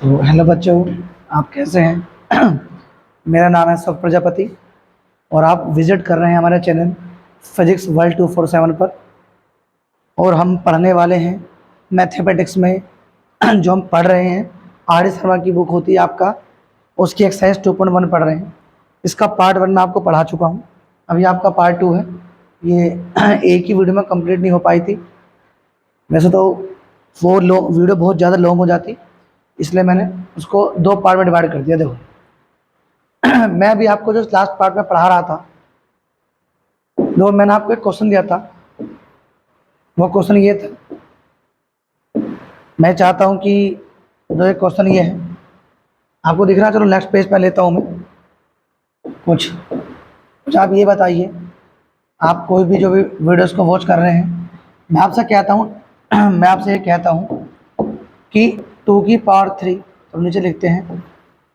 तो हेलो बच्चों, आप कैसे हैं? मेरा नाम है सुख प्रजापति और आप विजिट कर रहे हैं हमारे चैनल फिजिक्स वर्ल्ड 247 पर। और हम पढ़ने वाले हैं मैथमेटिक्स में जो हम पढ़ रहे हैं आर एस शर्मा की बुक होती है आपका, उसकी एक्सरसाइज 2.1 पढ़ रहे हैं। इसका पार्ट 1 मैं आपको पढ़ा चुका हूँ, अभी आपका पार्ट 2 है। ये एक ही वीडियो में कंप्लीट नहीं हो पाई थी, वैसे तो वो वीडियो बहुत ज़्यादा लॉन्ग हो जाती, इसलिए मैंने उसको 2 पार्ट में डिवाइड कर दिया। देखो मैं अभी आपको जो लास्ट पार्ट में पढ़ा रहा था, जो मैंने आपको एक क्वेश्चन दिया था, वो क्वेश्चन ये था। मैं चाहता हूँ कि जो एक क्वेश्चन ये है आपको दिख रहा है, चलो नेक्स्ट पेज पे लेता हूँ मैं। कुछ आप ये बताइए, आप कोई भी जो भी वीडियोस को वॉच कर रहे हैं, मैं आपसे कहता हूँ मैं आपसे ये कहता हूँ कि 2 की पावर 3, तो नीचे लिखते हैं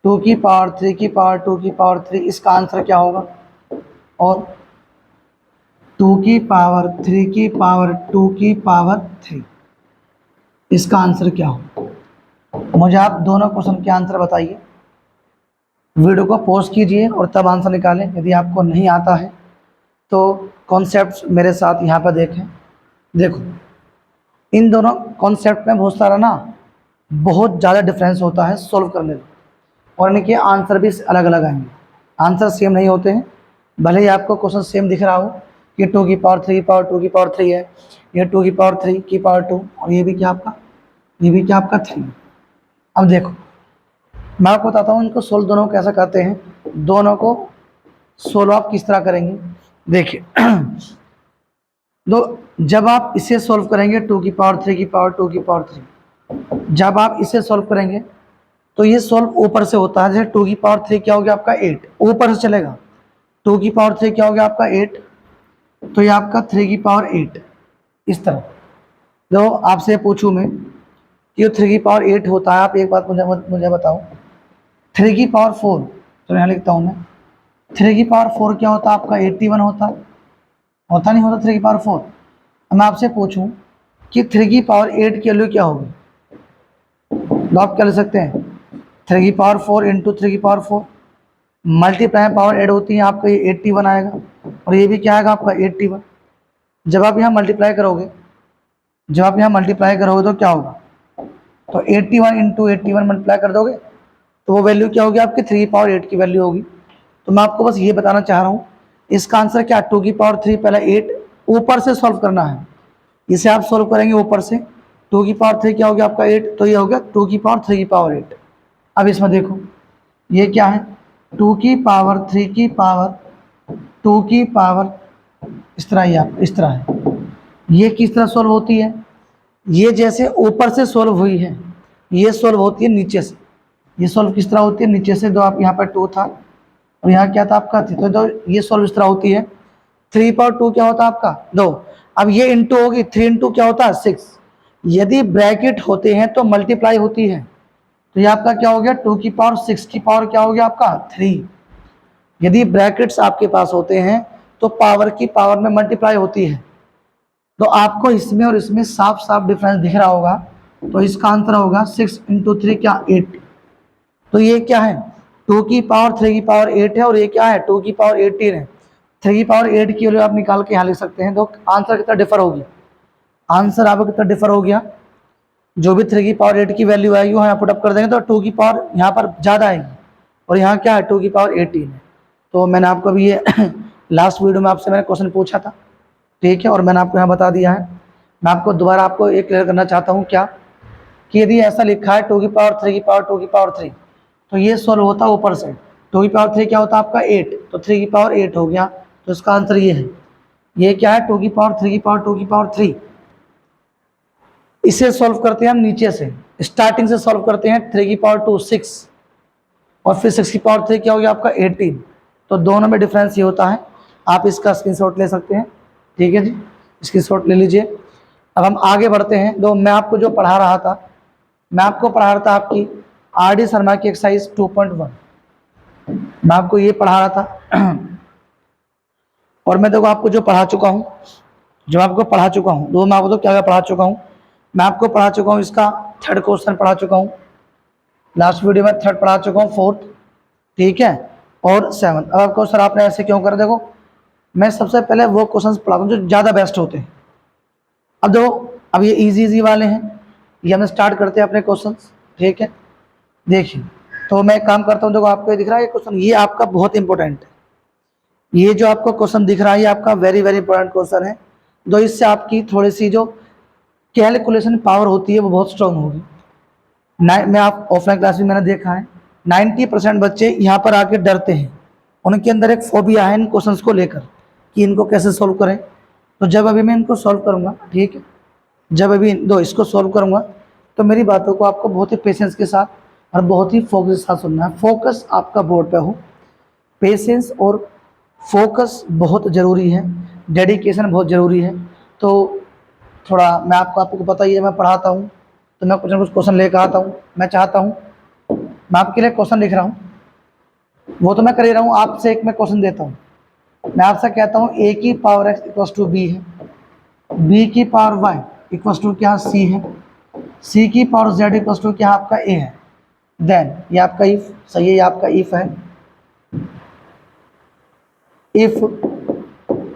2 की पावर 3 की पावर 2 की पावर 3, इसका आंसर क्या होगा? और 2 की पावर 3 की पावर 2 की पावर 3, इसका आंसर क्या होगा? मुझे आप दोनों क्वेश्चन के आंसर बताइए। वीडियो को पॉज कीजिए और तब आंसर निकालें। यदि आपको नहीं आता है तो कॉन्सेप्ट्स मेरे साथ यहाँ पर देखें। देखो, इन दोनों कॉन्सेप्ट में बहुत सारा बहुत ज़्यादा डिफरेंस होता है सॉल्व करने में, और इनके आंसर भी अलग अलग आएंगे। आंसर सेम नहीं होते हैं, भले ही आपको क्वेश्चन सेम दिख रहा हो कि 2 की पावर 3 की पावर 2 की पावर 3 है, ये 2 की पावर 3 की पावर 2, और ये भी क्या आपका 3। अब देखो, मैं आपको बताता हूँ इनको सोल्व दोनों को कैसे करते हैं, दोनों को सोल्व आप किस तरह करेंगे। देखिए तो जब आप इसे सोल्व करेंगे 2 की पावर 3 की पावर 2 की पावर 3, जब आप इसे सोल्व करेंगे तो ये सोल्व ऊपर से होता है। जैसे 2 की पावर 3 क्या हो गया आपका 8, ऊपर से चलेगा। 2 की पावर 3 क्या हो गया आपका 8, तो ये आपका 3 की पावर 8, इस तरह। जो आपसे पूछूं मैं कि ये 3 की पावर 8 होता है, आप एक बात मुझे बताओ, 3 की पावर 4, तो यहाँ लिखता हूँ मैं 3 की पावर 4 क्या होता है आपका 81 होता नहीं होता 3 की पावर 4। अब मैं आपसे पूछूं कि 3 की पावर 8 की वैल्यू क्या होगी, तो आप क्या ले सकते हैं? 3 की पावर 4 इंटू 3 की पावर 4, मल्टीप्लाई पावर ऐड होती है आपका, ये 81 आएगा, और ये भी क्या आएगा आपका 81। जब आप यहाँ मल्टीप्लाई करोगे तो क्या होगा? तो 81 इंटू 81 मल्टीप्लाई कर दोगे तो वो वैल्यू क्या होगी आपकी 3 की पावर 8 की वैल्यू होगी। तो मैं आपको बस ये बताना चाह रहा हूँ, इसका आंसर क्या, 2 की पावर 3 पहले 8, ऊपर से सॉल्व करना है। इसे आप सॉल्व करेंगे ऊपर से, 2 की पावर 3 क्या हो गया आपका 8, तो ये हो गया 2 की पावर 3 की पावर 8। अब इसमें देखो ये क्या है, 2 की पावर 3 की पावर 2 की पावर, इस तरह, ये आप इस तरह है। ये किस तरह सॉल्व होती है? ये जैसे ऊपर से सॉल्व हुई है, ये सॉल्व होती है नीचे से। ये सॉल्व किस तरह होती है? नीचे से। दो आप यहाँ पर 2 था और यहाँ क्या था आपका 3, तो ये सॉल्व इस तरह होती है। 3 पावर 2 क्या होता है आपका 2, अब ये इंटू होगी, 3 इंटू क्या होता है 6। यदि ब्रैकेट होते हैं तो मल्टीप्लाई होती है, तो ये आपका क्या हो गया 2 की पावर 6 की पावर क्या हो गया आपका 3। यदि ब्रैकेट्स आपके पास होते हैं तो पावर की पावर में मल्टीप्लाई होती है। तो आपको इसमें और इसमें साफ साफ डिफरेंस दिख रहा होगा, तो इसका आंसर होगा 6 इंटू 3 क्या 8। तो ये क्या है 2 की पावर 3 की पावर 8 है, और ये क्या है 2 की पावर 18 है। 3 की पावर 8 की वैल्यू आप निकाल के यहाँ लिख सकते हैं। तो आंसर कितना डिफर होगी, आंसर आपका कितना डिफर हो गया, जो भी 3 की पावर 8 की वैल्यू आएगी वहाँ पुट अप कर देंगे तो 2 की पावर यहाँ पर ज़्यादा आएगी, और यहाँ क्या है 2 की पावर 18 है। तो मैंने आपको अभी ये लास्ट वीडियो में आपसे मैंने क्वेश्चन पूछा था, ठीक है, और मैंने आपको यहाँ बता दिया है। मैं आपको दोबारा आपको एक क्लियर करना चाहता हूँ क्या, कि यदि ऐसा लिखा है 2 की पावर 3 की पावर 2 की पावर 3, तो ये सॉल्व होता है ऊपर से। 2 की पावर 3 क्या होता है आपका 8, तो 3 की पावर 8 हो गया, तो इसका आंसर ये है। ये क्या है 2 की पावर 3 की पावर 2 की पावर 3। इसे सॉल्व करते हैं हम नीचे से, स्टार्टिंग से सॉल्व करते हैं। 3 की पावर 2 6, और फिर 6 की पावर 3 क्या हो गया आपका 18। तो दोनों में डिफरेंस ये होता है। आप इसका स्क्रीनशॉट ले सकते हैं, ठीक है जी, स्क्रीनशॉट ले लीजिए। अब हम आगे बढ़ते हैं। तो मैं आपको जो पढ़ा रहा था, मैं आपको पढ़ा रहा था आपकी आर डी शर्मा की एक्सरसाइज 2.1, मैं आपको ये पढ़ा रहा था। और मैं देखो आपको जो पढ़ा चुका हूँ, जो आपको पढ़ा चुका हूँ, दो मैं आपको तो क्या क्या पढ़ा चुका हूँ। मैं आपको पढ़ा चुका हूँ, इसका थर्ड क्वेश्चन पढ़ा चुका हूँ, लास्ट वीडियो में थर्ड पढ़ा चुका हूँ, फोर्थ, ठीक है, और सेवन्थ। अब आपको सर आपने ऐसे क्यों कर, देखो मैं सबसे पहले वो क्वेश्चंस पढ़ाता हूँ जो ज़्यादा बेस्ट होते हैं। अब देखो, अब ये इजी वाले हैं, ये हम स्टार्ट करते हैं अपने क्वेश्चंस, ठीक है। देखिए, तो मैं एक काम करता हूँ, देखो आपको ये दिख रहा है ये क्वेश्चन, ये आपका बहुत इंपॉर्टेंट है। ये जो आपको क्वेश्चन दिख रहा है ये आपका वेरी वेरी इंपॉर्टेंट क्वेश्चन है, तो इससे आपकी थोड़ी सी जो कैलकुलेशन पावर होती है वो बहुत स्ट्रांग होगी। मैं आप ऑफलाइन क्लास में मैंने देखा है 90% बच्चे यहाँ पर आके डरते हैं, उनके अंदर एक फोबिया है इन क्वेश्चंस को लेकर कि इनको कैसे सॉल्व करें। तो जब अभी मैं इनको सॉल्व करूँगा, ठीक है, जब अभी दो इसको सॉल्व करूँगा तो मेरी बातों को आपको बहुत ही पेशेंस के साथ और बहुत ही फोकस के साथ सुनना है। फोकस आपका बोर्ड पे हो, पेशेंस और फोकस बहुत ज़रूरी है, डेडिकेशन बहुत ज़रूरी है। तो थोड़ा मैं आपको पता ही है, मैं पढ़ाता हूँ तो मैं कुछ ना कुछ क्वेश्चन लेकर आता हूँ। मैं चाहता हूँ, मैं आपके लिए क्वेश्चन लिख रहा हूँ, वो तो मैं कर ही रहा हूँ, आपसे एक मैं क्वेश्चन देता हूँ। मैं आपसे कहता हूँ a की power x equals to B है, b की पावर y इक्वस टू क्या c है, c की पावर z इक्वस टू क्या आपका a है। देन ये आपका इफ, सही है, ये आपका इफ है। इफ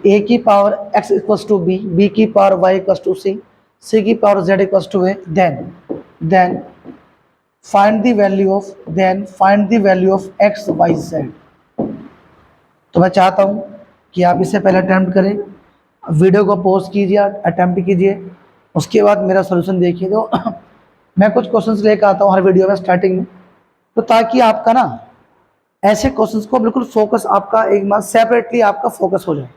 a की power x equals to b, b की power y equals to c, c की power z equals to a, then find the value of x y z। तो मैं चाहता हूँ कि आप इससे पहले अटैम्प्ट करें, वीडियो को पॉज कीजिए, अटैम्प्ट कीजिए, उसके बाद मेरा सॉल्यूशन देखिए। तो मैं कुछ क्वेश्चंस लेकर आता हूँ हर वीडियो में स्टार्टिंग में, तो ताकि आपका ना ऐसे क्वेश्चंस को बिल्कुल फोकस आपका एक बार सेपरेटली आपका फोकस हो जाए।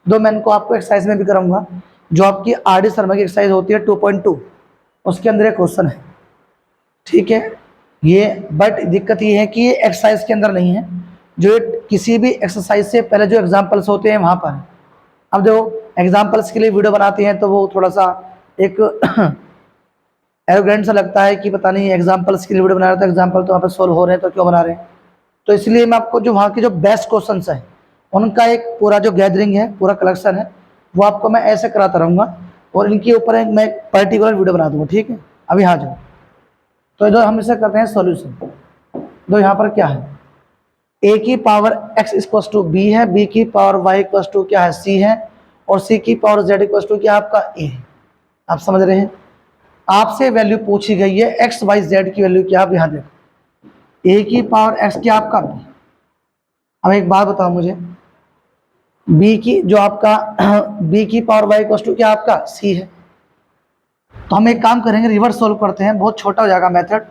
दो मैं इनको आपको एक्सरसाइज में भी कराऊंगा, जो आपकी RD शर्मा की एक्सरसाइज होती है 2.2, उसके अंदर एक क्वेश्चन है, ठीक है। ये बट दिक्कत ये है कि ये एक्सरसाइज के अंदर नहीं है, जो किसी भी एक्सरसाइज से पहले जो एग्जाम्पल्स होते हैं वहाँ पर। अब जो एग्जाम्पल्स के लिए वीडियो बनाते हैं तो वो थोड़ा सा एक एरोगेंट सा लगता है कि पता नहीं एग्जाम्पल्स के लिए वीडियो बना रहे, तो एग्जाम्पल तो वहाँ पर सॉल्व हो रहे हैं तो क्यों बना रहे हैं। तो इसलिए मैं आपको जो वहाँ के जो बेस्ट क्वेश्चन हैं उनका एक पूरा जो गैदरिंग है, पूरा कलेक्शन है, वो आपको मैं ऐसे कराता रहूँगा, और इनके ऊपर मैं पर्टिकुलर वीडियो बना दूँगा, ठीक है। अभी हाँ जाओ, तो इधर हम इसे करते हैं सॉल्यूशन। तो यहाँ पर क्या है, a की power x equals to b है, b की पावर y इक्वस टू क्या है c है, और c की पावर z इक्वस टू क्या आपका a है। आप समझ रहे हैं, आपसे वैल्यू पूछी गई है x y z की वैल्यू क्या, आप यहाँ देखो a की पावर x क्या आपका b। अब एक बात बताओ मुझे, b की जो आपका b की पावर y इक्वस टू क्या आपका c है। तो हम एक काम करेंगे, रिवर्स सोल्व करते हैं, बहुत छोटा हो जाएगा मेथड।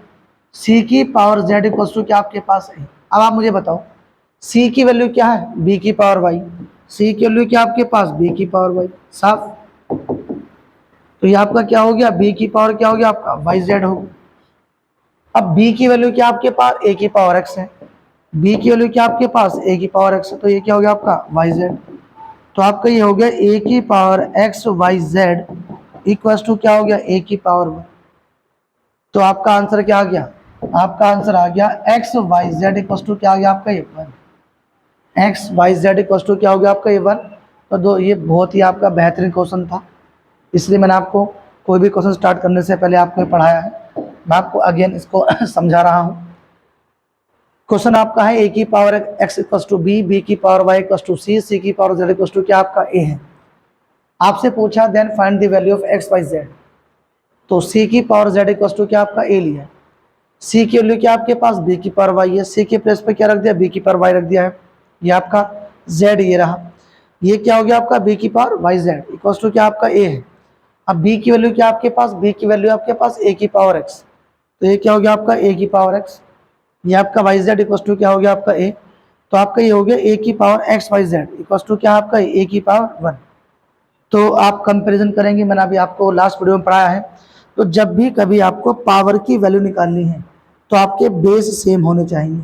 c की पावर z इक्वस टू क्या आपके पास है। अब आप मुझे बताओ c की वैल्यु क्या है, b की पावर y, c की वैल्यू क्या आपके पास, b की पावर y, साफ। तो ये आपका क्या हो गया, b की पावर क्या हो गया आपका y z हो गया। अब b की वैल्यू क्या आपके पास, a की पावर x है, b की वैल्यू क्या आपके पास a की पावर x है, तो ये क्या हो गया आपका y z। तो आपका ये हो गया a की power x y z equal to क्या हो गया a की पावर y। तो आपका आंसर क्या आ गया, आपका आंसर आ गया x y z equal to क्या आ गया आपका ये 1, X Y Z equal to क्या हो गया आपका ये 1। तो दो ये बहुत ही आपका बेहतरीन क्वेश्चन था, इसलिए मैंने आपको कोई भी क्वेश्चन स्टार्ट करने से पहले आपको पढ़ाया है, मैं आपको अगेन इसको समझा रहा हूँ। क्वेश्चन आपका है a की power x equal to b, b की power y equal to c, c की पावर z इक्वल टू क्या आपका a है। आपसे पूछा then find the value of x y z, तो c की पावर z इक्वल टू क्या आपका a लिया, c की वैल्यू क्या आपके पास b की पावर y है, c के प्लेस पे क्या रख दिया b की पावर y रख दिया है, ये आपका z ये रहा, ये क्या हो गया आपका b की power y z equal to क्या आपका a है। अब b की वैल्यू क्या आपके पास, b की वैल्यू आपके पास a की पावर x, तो ये क्या हो गया आपका a की पावर x, ये आपका y z इक्वल टू क्या हो गया आपका a। तो आपका ये हो गया a की power x y z equal to क्या आपका a की पावर 1। तो आप कंपैरिजन करेंगे, मैंने अभी आपको लास्ट वीडियो में पढ़ाया है। तो जब भी कभी आपको पावर की वैल्यू निकालनी है तो आपके बेस सेम होने चाहिए।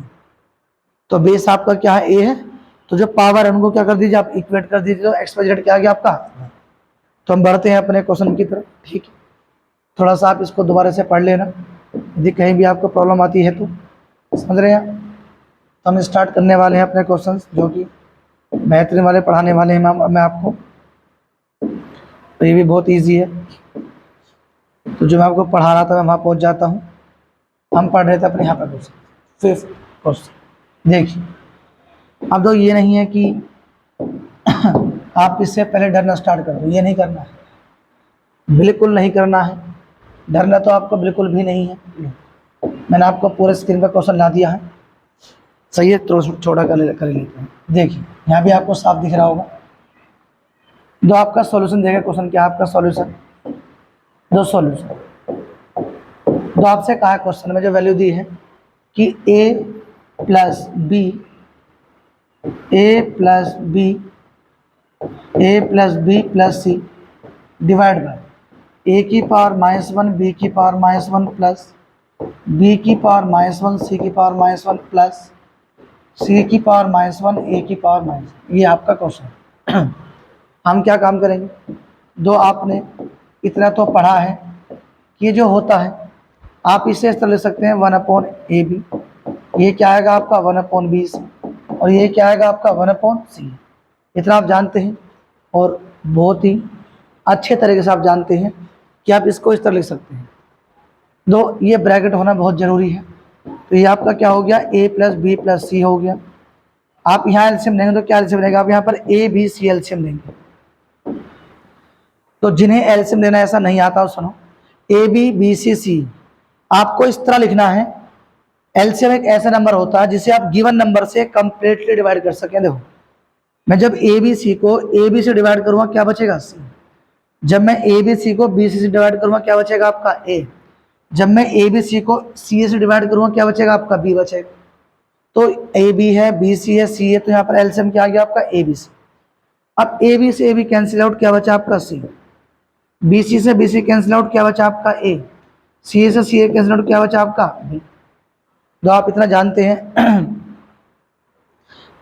तो बेस आपका क्या है a है, तो जो पावर है उनको क्या कर दीजिए आप इक्वेट कर दीजिए, तो एक्स वाई जेड क्या आ गया आपका। तो हम बढ़ते हैं अपने क्वेश्चन की तरफ, ठीक है। थोड़ा सा आप इसको दोबारा से पढ़ लेना, यदि कहीं भी आपको प्रॉब्लम आती है तो, समझ रहे हैं। तो हम स्टार्ट करने वाले हैं अपने क्वेश्चन जो कि बेहतरीन वाले पढ़ाने वाले हैं मैं आपको। तो ये भी बहुत ईजी है, तो जो मैं आपको पढ़ा रहा था मैं वहाँ पहुँच जाता हूँ। हम पढ़ रहे थे अपने यहाँ पर क्वेश्चन, फिफ्थ क्वेश्चन देखिए। अब तो ये नहीं है कि आप इससे पहले डरना स्टार्ट कर दो, ये नहीं करना है, बिल्कुल नहीं करना है। डरना तो आपको बिल्कुल भी नहीं है। मैंने आपको पूरे स्क्रीन पर क्वेश्चन ला दिया है, सही है, तो छोटा कर लेते हैं। देखिए यहाँ भी आपको साफ दिख रहा होगा। दो आपका सॉल्यूशन देगा क्वेश्चन, क्या आपका सॉल्यूशन, दो सॉल्यूशन। तो आपसे कहा क्वेश्चन में जो वैल्यू दी है कि a plus b plus c divide by a की पावर -1 b की पावर -1 प्लस b की पावर -1 c की पावर -1 प्लस c की पावर -1 a की पावर -1। ये आपका क्वेश्चन। हम क्या काम करेंगे, दो आपने इतना तो पढ़ा है कि ये जो होता है आप इसे इस तरह लिख सकते हैं 1/AB, ये क्या आएगा आपका 1/BC, और ये क्या आएगा आपका 1/C। इतना आप जानते हैं और बहुत ही अच्छे तरीके से आप जानते हैं कि आप इसको इस तरह लिख सकते हैं। दो ये ब्रैकेट होना बहुत ज़रूरी है। तो ये आपका क्या हो गया, a प्लस बी प्लस सी हो गया। आप यहाँ एलसीएम लेंगे तो क्या एलसीएम लेंगे, आप यहाँ पर a b c एलसीएम लेंगे। तो जिन्हें एलसीएम लेना ऐसा नहीं आता सुनो, a b b c c आपको इस तरह लिखना है। एलसीएम एक ऐसा नंबर होता है जिसे आप गिवन नंबर से कंप्लीटली डिवाइड कर सकें। देखो मैं जब ए बी सी को ए बी से डिवाइड करूंगा क्या बचेगा, सी। जब मैं ए बी सी को बी सी से डिवाइड करूंगा क्या बचेगा आपका, ए। जब मैं ए बी सी को सी ए से डिवाइड करूंगा क्या बचेगा आपका, बी बचेगा। तो ए बी है, बी सी है, सी है, तो यहाँ पर एलसीएम क्या आ गया आपका, ए बी सी। अब ए बी से ए बी कैंसिल आउट, क्या बचा आपका, सी। बी सी से बी सी कैंसिल आउट, क्या बचा आपका, ए। सी ए से सी ए कैंसिल आउट, क्या बचा आपका, बी। तो आप इतना जानते हैं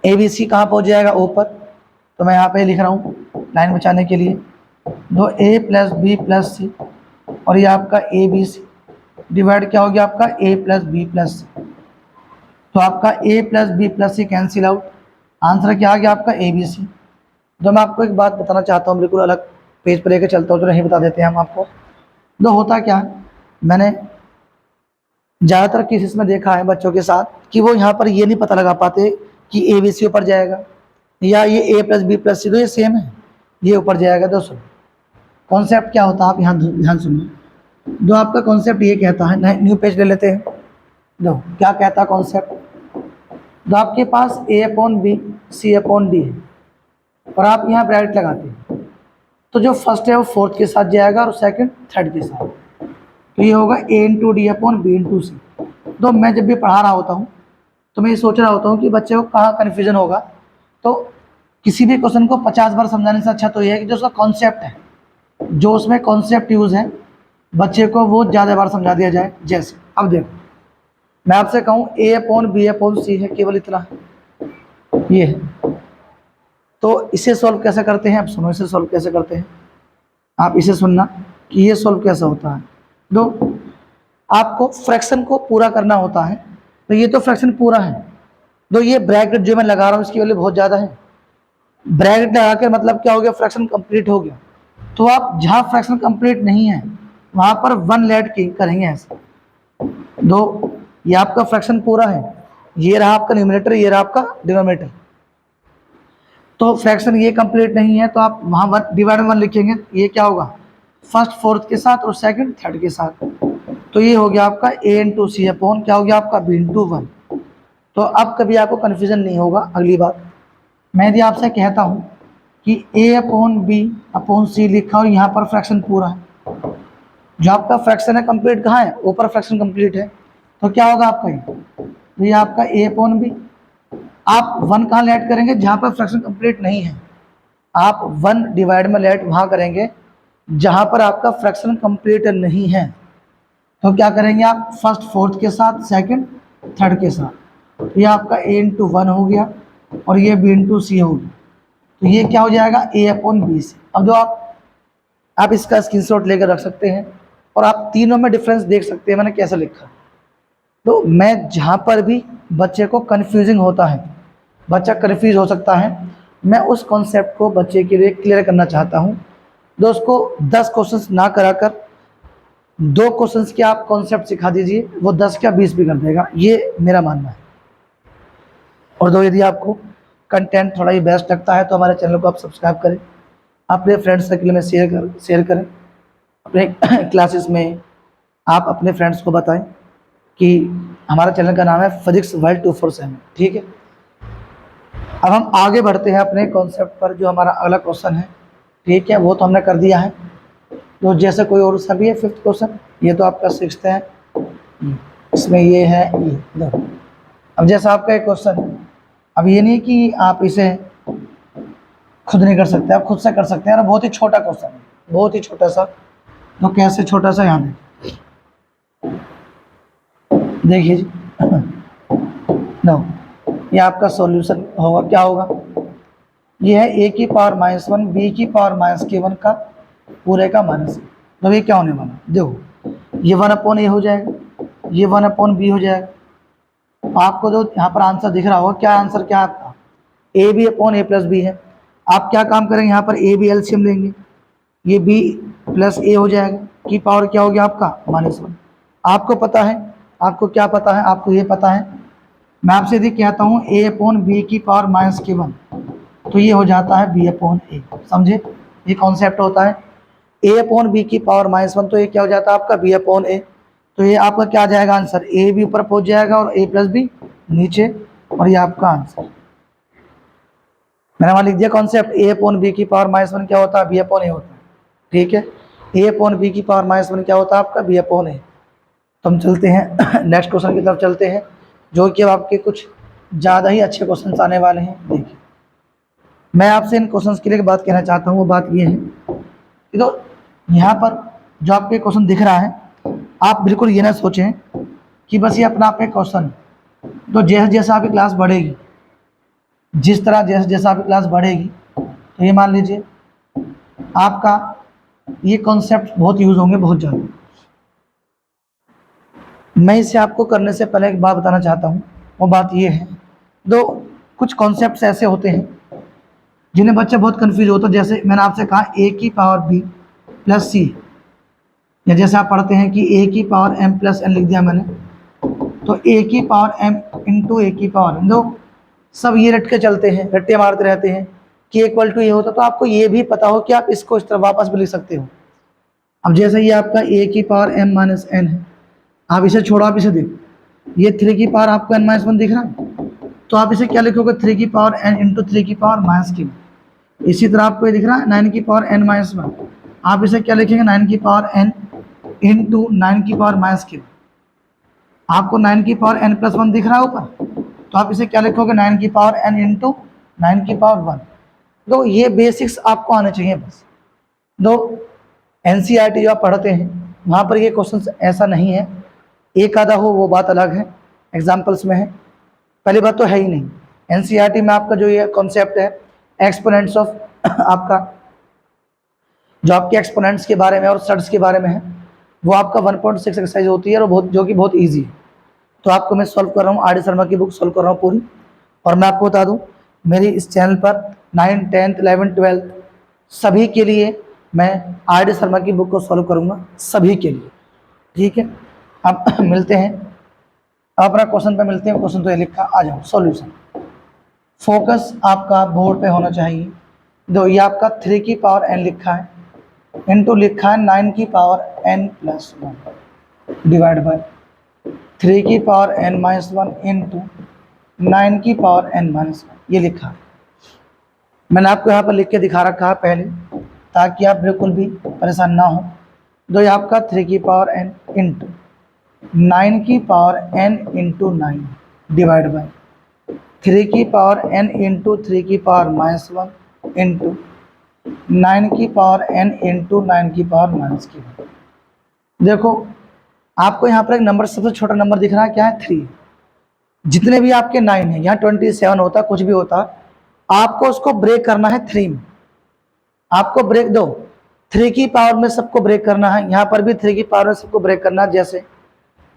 ए बी सी कहाँ पहुँच जाएगा, ऊपर। तो मैं यहाँ पे लिख रहा हूँ लाइन बचाने के लिए, दो ए प्लस बी प्लस सी, और ये आपका ए बी सी डिवाइड क्या हो गया आपका, ए प्लस बी प्लस सी। तो आपका ए प्लस बी प्लस सी कैंसिल आउट, आंसर क्या आ गया आपका, ए बी सी। तो मैं आपको एक बात बताना चाहता हूँ, बिल्कुल अलग पेज पर लेकर चलता हूँ, तो नहीं बता देते हैं हम आपको। तो होता क्या है, मैंने ज़्यादातर केसेस में देखा है बच्चों के साथ कि वो यहाँ पर ये नहीं पता लगा पाते कि ए बी सी ऊपर जाएगा या ये ए प्लस बी प्लस सी, तो ये सेम है, ये ऊपर जाएगा। दोस्तों कॉन्सेप्ट क्या होता है, आप यहाँ ध्यान सुनिए। जो आपका कॉन्सेप्ट ये कहता है, न्यू पेज ले लेते हैं। दो क्या कहता है कॉन्सेप्ट, तो आपके पास a/b c/d है और आप यहाँ ब्रैकेट लगाते हैं, तो जो फर्स्ट है वो फोर्थ के साथ जाएगा और सेकंड थर्ड के साथ। तो ये होगा a/d/b/c। तो मैं जब भी पढ़ा रहा होता हूँ तो मैं ये सोच रहा होता हूँ कि बच्चे को कहाँ कन्फ्यूजन होगा। तो किसी भी क्वेश्चन को 50 बार समझाने से अच्छा तो ये है कि जो उसका कॉन्सेप्ट है, जो उसमें कॉन्सेप्ट यूज़ है, बच्चे को वो ज़्यादा बार समझा दिया जाए। जैसे अब देखो मैं आपसे कहूँ a/b/c है, केवल इतना ये है। तो इसे सॉल्व कैसे करते हैं, आप सुनो इसे सॉल्व कैसे करते हैं। आप इसे सुनना कि ये सॉल्व कैसे होता है। दो आपको फ्रैक्शन को पूरा करना होता है, तो ये तो फ्रैक्शन पूरा है। तो ये ब्रैकेट जो मैं लगा रहा हूँ इसकी वैल्यू बहुत ज़्यादा है। ब्रैकेट लगा के मतलब क्या हो गया, फ्रैक्शन कंप्लीट हो गया। तो आप जहाँ फ्रैक्शन कंप्लीट नहीं है वहाँ पर 1 लेट करेंगे ऐसे। दो ये आपका फ्रैक्शन पूरा है, ये रहा आपका न्यूमरेटर, ये रहा आपका डिनोमिनेटर। तो फ्रैक्शन ये कंप्लीट नहीं है तो आप वहाँ डिवाइड 1 लिखेंगे, ये क्या होगा, फर्स्ट फोर्थ के साथ और सेकंड थर्ड के साथ। तो ये हो गया आपका a/c अपॉन क्या हो गया आपका b/1। तो अब कभी आपको कन्फ्यूजन नहीं होगा। अगली बात मैं यदि आपसे कहता हूँ कि a/b/c लिखा और यहाँ पर फ्रैक्शन पूरा है, जो आपका फ्रैक्शन है कंप्लीट कहाँ है, ऊपर फ्रैक्शन कंप्लीट है, तो क्या होगा आपका ये आपका a/b। आप 1 कहाँ लेट करेंगे, जहाँ पर फ्रैक्शन कंप्लीट नहीं है। आप 1 डिवाइड में लेट वहाँ करेंगे जहाँ पर आपका फ्रैक्शन कंप्लीट नहीं है। तो क्या करेंगे आप, फर्स्ट फोर्थ के साथ, सेकंड थर्ड के साथ। ये आपका a/1 हो गया और ये b/c हो गया। तो ये क्या हो जाएगा, a/b से। अब जो आप इसका स्क्रीनशॉट लेकर रख सकते हैं और आप तीनों में डिफरेंस देख सकते हैं मैंने कैसे लिखा। तो मैं जहाँ पर भी बच्चे को कन्फ्यूजिंग होता है, बच्चा कन्फ्यूज हो सकता है, मैं उस कॉन्सेप्ट को बच्चे के लिए क्लियर करना चाहता हूँ। तो उसको 10 क्वेश्चंस ना कराकर 2 क्वेश्चंस के आप कॉन्सेप्ट सिखा दीजिए, वो 10 का 20 भी कर देगा, ये मेरा मानना है। और दो, यदि आपको कंटेंट थोड़ा ही बेस्ट लगता है तो हमारे चैनल को आप सब्सक्राइब करें, अपने फ्रेंड सर्कल में शेयर करें, अपने क्लासेस में आप अपने फ्रेंड्स को बताएं कि हमारा चैनल का नाम है फिजिक्स वर्ल्ड 247, ठीक है। अब हम आगे बढ़ते हैं अपने कॉन्सेप्ट पर, जो हमारा अगला क्वेश्चन है, ठीक है, वो तो हमने कर दिया है। तो जैसे कोई और सा भी है 5th क्वेश्चन, ये तो आपका 6th है, इसमें ये है ये देखो। अब जैसा आपका एक क्वेश्चन है, अब ये नहीं कि आप इसे खुद नहीं कर सकते, आप खुद से कर सकते हैं, और बहुत ही छोटा क्वेश्चन है, बहुत ही छोटा सा। तो कैसे छोटा सा, यहाँ देखिए जी नो, ये आपका सॉल्यूशन होगा, क्या होगा, ये है a की पावर -1 b की पावर -k1 का पूरे का माइनस। तो ये क्या होने वाला, देखो ये 1/a हो जाएगा, ये 1/b हो जाएगा। आपको जो यहाँ पर आंसर दिख रहा होगा, क्या आंसर क्या आपका, ab/a+b है। आप क्या काम करेंगे, यहाँ पर a b एलसीएम लेंगे, ये b+a हो जाएगा, की पावर क्या हो गया आपका -1। आपको पता है, आपको क्या पता है, आपको ये पता है, मैं आपसे यदि कहता हूँ a/b की पावर -k1, तो ये हो जाता है b/a, समझे, ये कॉन्सेप्ट होता है। a/b की पावर -1, तो ये क्या हो जाता है आपका b/a। तो ये आपका क्या आ जाएगा आंसर, a भी ऊपर पहुंच जाएगा और a+b नीचे, और ये आपका आंसर। मैंने वहां लिख दिया कॉन्सेप्ट, a/b की पावर -1 क्या होता है, b/a होता है, ठीक है। a/b की पावर -1 क्या होता है आपका b/a। तो हम चलते हैं नेक्स्ट क्वेश्चन की तरफ चलते हैं, जो कि अब आपके कुछ ज़्यादा ही अच्छे क्वेश्चन आने वाले हैं। देखिए, मैं आपसे इन क्वेश्चंस के लिए एक बात कहना चाहता हूँ, वो बात ये है कि तो यहाँ पर जो आपके क्वेश्चन दिख रहा है, आप बिल्कुल ये ना सोचें कि बस ये अपना आप एक क्वेश्चन है। तो जैसे जैसे आपकी क्लास बढ़ेगी, जिस तरह जैसे जैसे आपकी क्लास बढ़ेगी, तो ये मान लीजिए आपका ये कॉन्सेप्ट बहुत यूज़ होंगे, बहुत ज़्यादा। मैं इसे आपको करने से पहले एक बात बताना चाहता हूँ, वो बात ये है, दो कुछ कॉन्सेप्ट्स ऐसे होते हैं जिन्हें बच्चे बहुत कंफ्यूज होते हैं। जैसे मैंने आपसे कहा a की पावर b + c, या जैसे आप पढ़ते हैं कि a की पावर m + n लिख दिया मैंने, तो a की पावर m × a की पावर, दो सब ये रट के चलते हैं, रट्टे मारते रहते हैं कि = ये होता, तो आपको ये भी पता हो कि आप इसको इस तरह वापस भी लिख सकते हो। अब जैसे ये आपका a की पावर m - n है, आप इसे छोड़ो, आप इसे देखो, ये 3 की पावर आपको n-1 दिख रहा है, तो आप इसे क्या लिखोगे, 3 की पावर n × 3 की पावर -k। इसी तरह आपको ये दिख रहा है 9 की पावर n-1, आप इसे क्या लिखेंगे, 9 की पावर n × 9 की पावर -k। आपको 9 की पावर n+1 दिख रहा है ऊपर, तो आप इसे क्या लिखोगे, 9 की पावर n × 9 की पावर 1। तो ये बेसिक्स आपको आने चाहिए बस। दो NCERT जो आप पढ़ते हैं, वहाँ पर ये क्वेश्चन ऐसा नहीं है, एक आधा हो वो बात अलग है, एग्जाम्पल्स में है, पहली बात तो है ही नहीं। NCERT में आपका जो ये कॉन्सेप्ट है एक्सपोनेंट्स ऑफ आपका जो आपके एक्सपोनेंट्स के बारे में और सर्ट्स के बारे में है, वो आपका 1.6 एक्सरसाइज होती है, और बहुत जो कि बहुत ईजी है। तो आपको मैं सॉल्व कर रहा हूँ, RD शर्मा की बुक सॉल्व कर रहा हूँ पूरी। और मैं आपको बता दूँ, मेरी इस चैनल पर 9th 10th 11th 12th सभी के लिए मैं RD शर्मा की बुक को सॉल्व करूँगा, सभी के लिए, ठीक है। अब मिलते हैं, अपना क्वेश्चन पे मिलते हैं। क्वेश्चन तो ये लिखा, आ जाओ सॉल्यूशन। फोकस आपका बोर्ड पे होना चाहिए। दो, ये आपका 3 की पावर n लिखा है, इनटू लिखा है 9 की पावर n+1 डिवाइड बाय 3 की पावर n-1 इनटू 9 की पावर n-1, ये लिखा है। मैंने आपको यहाँ पर लिख के दिखा रखा है पहले, ताकि आप बिल्कुल भी परेशान ना हो। दो, ये आपका 3 की पावर n इंटू 9 की power n into 9 divide by 3 की पावर n इंटू 3 की पावर -1 इंटू 9 की पावर n इंटू 9 की पावर -k। देखो, आपको यहाँ पर एक नंबर, सबसे छोटा नंबर दिख रहा है, क्या है, 3। जितने भी आपके 9 है, यहाँ 27 होता, कुछ भी होता, आपको उसको ब्रेक करना है 3 में। आपको ब्रेक दो, 3 की पावर में सबको ब्रेक करना है, यहाँ पर भी 3 की पावर में सबको ब्रेक करना है। जैसे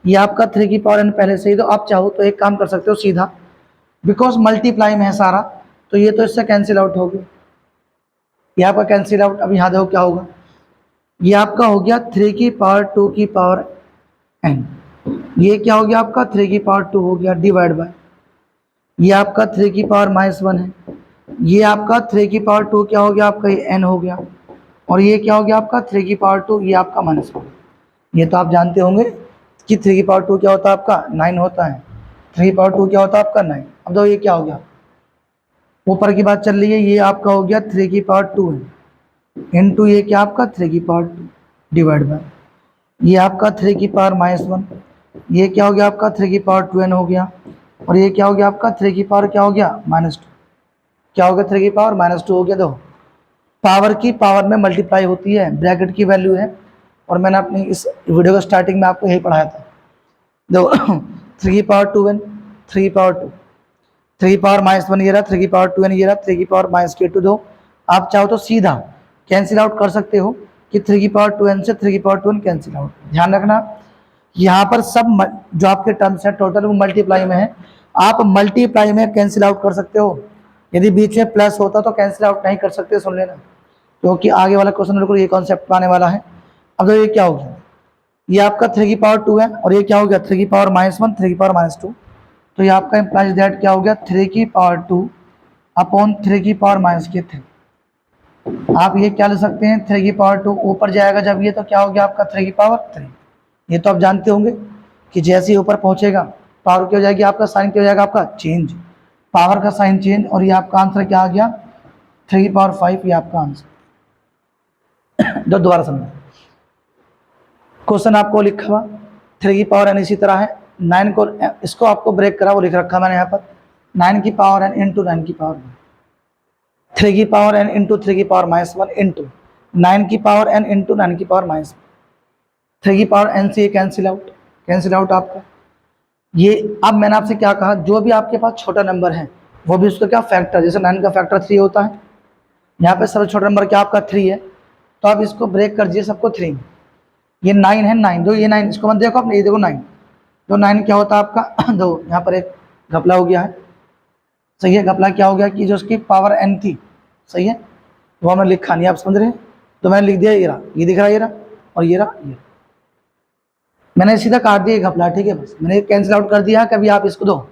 ये आपका 3 की पावर n पहले से ही, तो आप चाहो तो एक काम कर सकते हो सीधा, बिकॉज मल्टीप्लाई में है सारा, तो ये तो इससे कैंसिल आउट हो गया, यहाँ पर कैंसिल आउट। अब यहाँ देखो क्या होगा, ये आपका हो गया 3 की पावर 2 की पावर n। ये क्या हो गया आपका 3 की पावर 2 हो गया डिवाइड बाय, ये आपका 3 की पावर -1 है, ये आपका 3 की पावर 2 क्या हो गया आपका ये n हो गया, और ये क्या हो गया आपका 3 की पावर 2 ये आपका -1। ये तो आप जानते होंगे कि 3 की पावर 2 क्या होता है आपका 9 होता है, 3 की पावर 2 क्या होता है आपका 9। अब तो ये क्या हो गया, ऊपर की बात चल रही है, ये आपका हो गया 3 की पावर 2 है इनटू ये क्या आपका 3 की पावर 2 डिवाइड बाय, ये आपका 3 की पावर -1, ये क्या हो गया आपका 3 की पावर 2n हो गया, और ये क्या हो गया आपका 3 की पावर क्या हो गया -2, क्या हो गया 3 की पावर -2 हो गया। दो पावर की पावर में मल्टीप्लाई होती है, ब्रैकेट की वैल्यू है, और मैंने अपनी इस वीडियो के स्टार्टिंग में आपको यही पढ़ाया था। देखो 3 की पावर 2n, 3 की पावर 2, 3 की पावर -1 ये रहा, 3 की पावर 2n ये रहा, 3 की पावर -2 दो, आप चाहो तो सीधा कैंसिल आउट कर सकते हो कि 3 की पावर 2n से 3 की पावर 2n कैंसिल आउट। ध्यान रखना यहाँ पर सब जो आपके टर्म्स है टोटल वो मल्टीप्लाई में है, आप मल्टीप्लाई में कैंसिल आउट कर सकते हो। यदि बीच में प्लस होता तो कैंसिल आउट नहीं कर सकते, सुन लेना, क्योंकि आगे वाला क्वेश्चन बिल्कुल ये कॉन्सेप्ट आने वाला है। अब तो ये क्या हो गया, ये आपका 3 की पावर 2 है, और ये क्या हो गया 3 की पावर -1, 3 की पावर -2, तो ये आपका इंप्लाइज दैट क्या हो गया 3 की पावर 2 अपॉन 3 की पावर -3। आप ये क्या ले सकते हैं 3 की पावर 2 ऊपर जाएगा जब ये, तो क्या हो गया आपका 3 की पावर 3। ये तो आप जानते होंगे कि जैसे ही ऊपर पहुंचेगा पावर क्या हो जाएगी, आपका साइन क्या हो जाएगा आपका चेंज, पावर का साइन चेंज, और ये आपका आंसर क्या आ गया 3 की पावर 5, ये आपका आंसर। जो दोबारा समझो, क्वेश्चन आपको लिखा हुआ 3 की पावर n इसी तरह है, 9 को इसको आपको ब्रेक करा वो लिख रखा मैंने यहाँ पर 9 की पावर n इंटू 9 की पावर 3 की पावर n इंटू 3 की पावर -1 इंटू 9 की पावर n इंटू 9 की पावर -1, 3 की पावर n से ये कैंसिल आउट आपका। ये अब मैंने आपसे क्या कहा, जो भी आपके पास छोटा नंबर है वो भी उसका क्या फैक्टर, जैसे 9 का फैक्टर 3 होता है, यहाँ पे सबसे छोटा नंबर क्या आपका 3 है, तो आप इसको ब्रेक कर दीजिए सबको 3 में। ये 9 है, 9 दो, ये 9 इसको मत देखो आपने, ये देखो 9, तो 9 क्या होता है आपका दो, यहाँ पर एक घपला हो गया है, सही है, घपला क्या हो गया कि जो उसकी पावर n थी, सही है, वो हमें लिखा नहीं, आप समझ रहे हैं, तो मैंने लिख दिया ये रहा, ये दिख रहा ये रहा, और ये रहा ये, मैंने सीधा काट दिया घपला, ठीक है, बस मैंने कैंसिल आउट कर दिया। कभी आप इसको दो,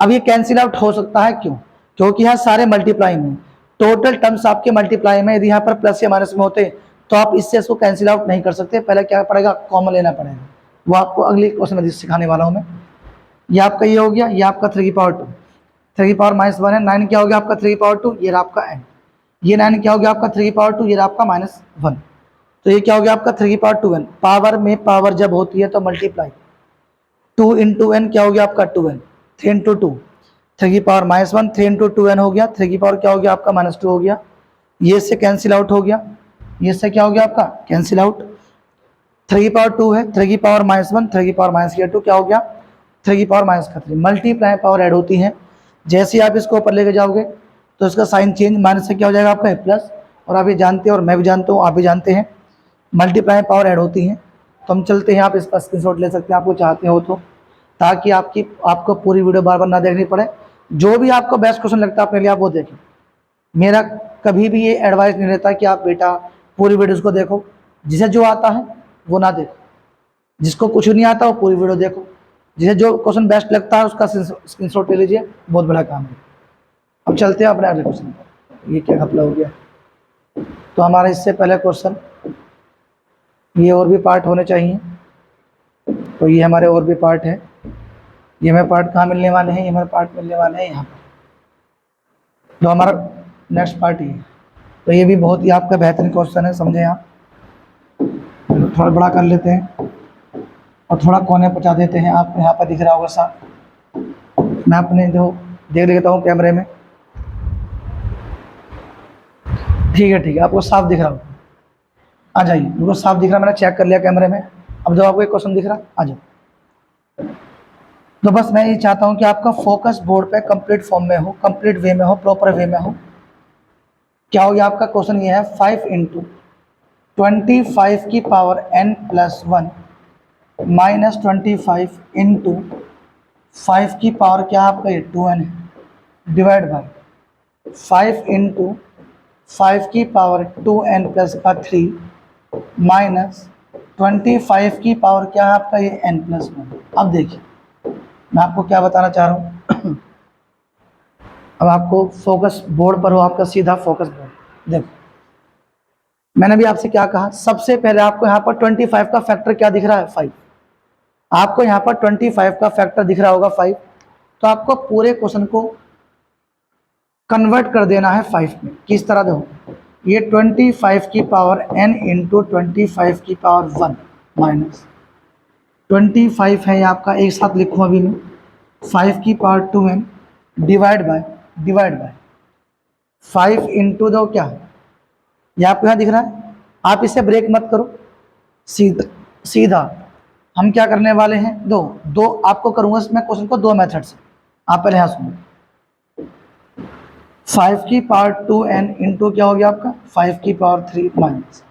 अब ये कैंसिल आउट हो सकता है, क्यों, क्योंकि यहाँ सारे मल्टीप्लाई में, टोटल टर्म्स आपके मल्टीप्लाई में, यदि यहाँ पर प्लस या माइनस में होते तो आप इससे इसको कैंसिल आउट नहीं कर सकते, पहले क्या पड़ेगा कॉमन लेना पड़ेगा, वो आपको अगले क्वेश्चन में सिखाने वाला हूँ मैं। ये आपका ये हो गया, ये आपका 3 की पावर 2, 3 की पावर -1 है, 9 क्या हो गया आपका 3 की पावर 2, ये रहा आपका n, ये 9 क्या हो गया आपका 3 की पावर 2, ये रहा आपका -1, तो ये क्या हो गया आपका 3 की पावर 2n, पावर में पावर जब होती है तो मल्टीप्लाई, 2 इंटू n क्या हो गया आपका 2n, 3 इंटू 2, 3 की पावर -1, 3 इंटू 2n हो गया, 3 की पावर क्या हो गया आपका -2 हो गया, ये से कैंसिल आउट हो गया, ये से क्या हो गया आपका कैंसिल आउट, 3 की पावर 2 है, 3 की पावर -1, 3 की पावर -2 क्या हो गया 3 की पावर -3, मल्टीप्लाई पावर ऐड होती है, जैसे ही आप इसको ऊपर लेके जाओगे तो इसका साइन चेंज, माइनस से क्या हो जाएगा आपका प्लस, और आप ये जानते हैं और मैं भी जानता हूँ, आप भी जानते हैं मल्टीप्लाई पावर ऐड होती हैं। तो हम चलते हैं, आप इसका स्क्रीनशॉट ले सकते हैं आपको चाहते हो तो, ताकि आपको पूरी वीडियो बार बार ना देखनी पड़े, जो भी आपको बेस्ट क्वेश्चन लगता है अपने लिए आप वो देखें। मेरा कभी भी ये एडवाइस नहीं रहता कि आप बेटा पूरी वीडियोस को देखो, जिसे जो आता है वो ना देखो, जिसको कुछ नहीं आता वो पूरी वीडियो देखो, जिसे जो क्वेश्चन बेस्ट लगता है उसका स्क्रीनशॉट ले लीजिए, बहुत बड़ा काम है। अब चलते हैं अपने अगले क्वेश्चन पर। ये क्या घपला हो गया, तो हमारा इससे पहले क्वेश्चन, ये और भी पार्ट होने चाहिए, तो ये हमारे और भी पार्ट है, ये हमें पार्ट कहाँ मिलने वाले हैं, ये हमारे पार्ट मिलने वाले हैं यहाँ पर, तो हमारा नेक्स्ट पार्ट ये, तो ये भी बहुत ही आपका बेहतरीन क्वेश्चन है, समझे आप, थोड़ा बड़ा कर लेते हैं और थोड़ा कोने पहुँचा देते हैं, आपको यहाँ पर दिख रहा होगा साफ, मैं अपने जो देख लेता हूँ कैमरे में, ठीक है आपको साफ दिख रहा होगा, आ जाइए, बिल्कुल साफ दिख रहा, मैंने चेक कर लिया कैमरे में। अब जब आपको एक क्वेश्चन दिख रहा आ जाओ, तो बस मैं ये चाहता हूँ कि आपका फोकस बोर्ड पे कंप्लीट फॉर्म में हो, कंप्लीट वे में हो, प्रॉपर वे में हो। क्या हो गया आपका क्वेश्चन ये है 5 इंटू 25 की पावर n+1 माइनस 25 इंटू 5 की पावर क्या आपका ये 2n है, डिवाइड बाय 5 इंटू 5 की पावर 2n+ का 3 माइनस 25 की पावर क्या है आपका ये n+1। अब देखिए मैं आपको क्या बताना चाह रहा हूँ अब आपको फोकस बोर्ड पर हो, आपका सीधा फोकस बोर्ड। देखो मैंने भी आपसे क्या कहा, सबसे पहले आपको यहाँ पर 25 का फैक्टर क्या दिख रहा है 5। आपको यहाँ पर 25 का फैक्टर दिख रहा होगा 5, तो आपको पूरे क्वेश्चन को कन्वर्ट कर देना है 5 में। किस तरह देखो, ये 25 की पावर n इंटू 25 की पावर 1 माइनस 25 है, ये आपका एक साथ लिखूँ अभी मैं, 5 की power 2n divide by 5 into दो क्या, ये आपको यहाँ दिख रहा है। आप इसे ब्रेक मत करो, सीधा सीधा हम क्या करने वाले हैं, दो आपको करूँगा इसमें क्वेश्चन को दो मेथड से। आप पहले यहाँ सुनो, 5 की पावर 2n इंटू क्या हो गया आपका 5 की पावर 3 माइनस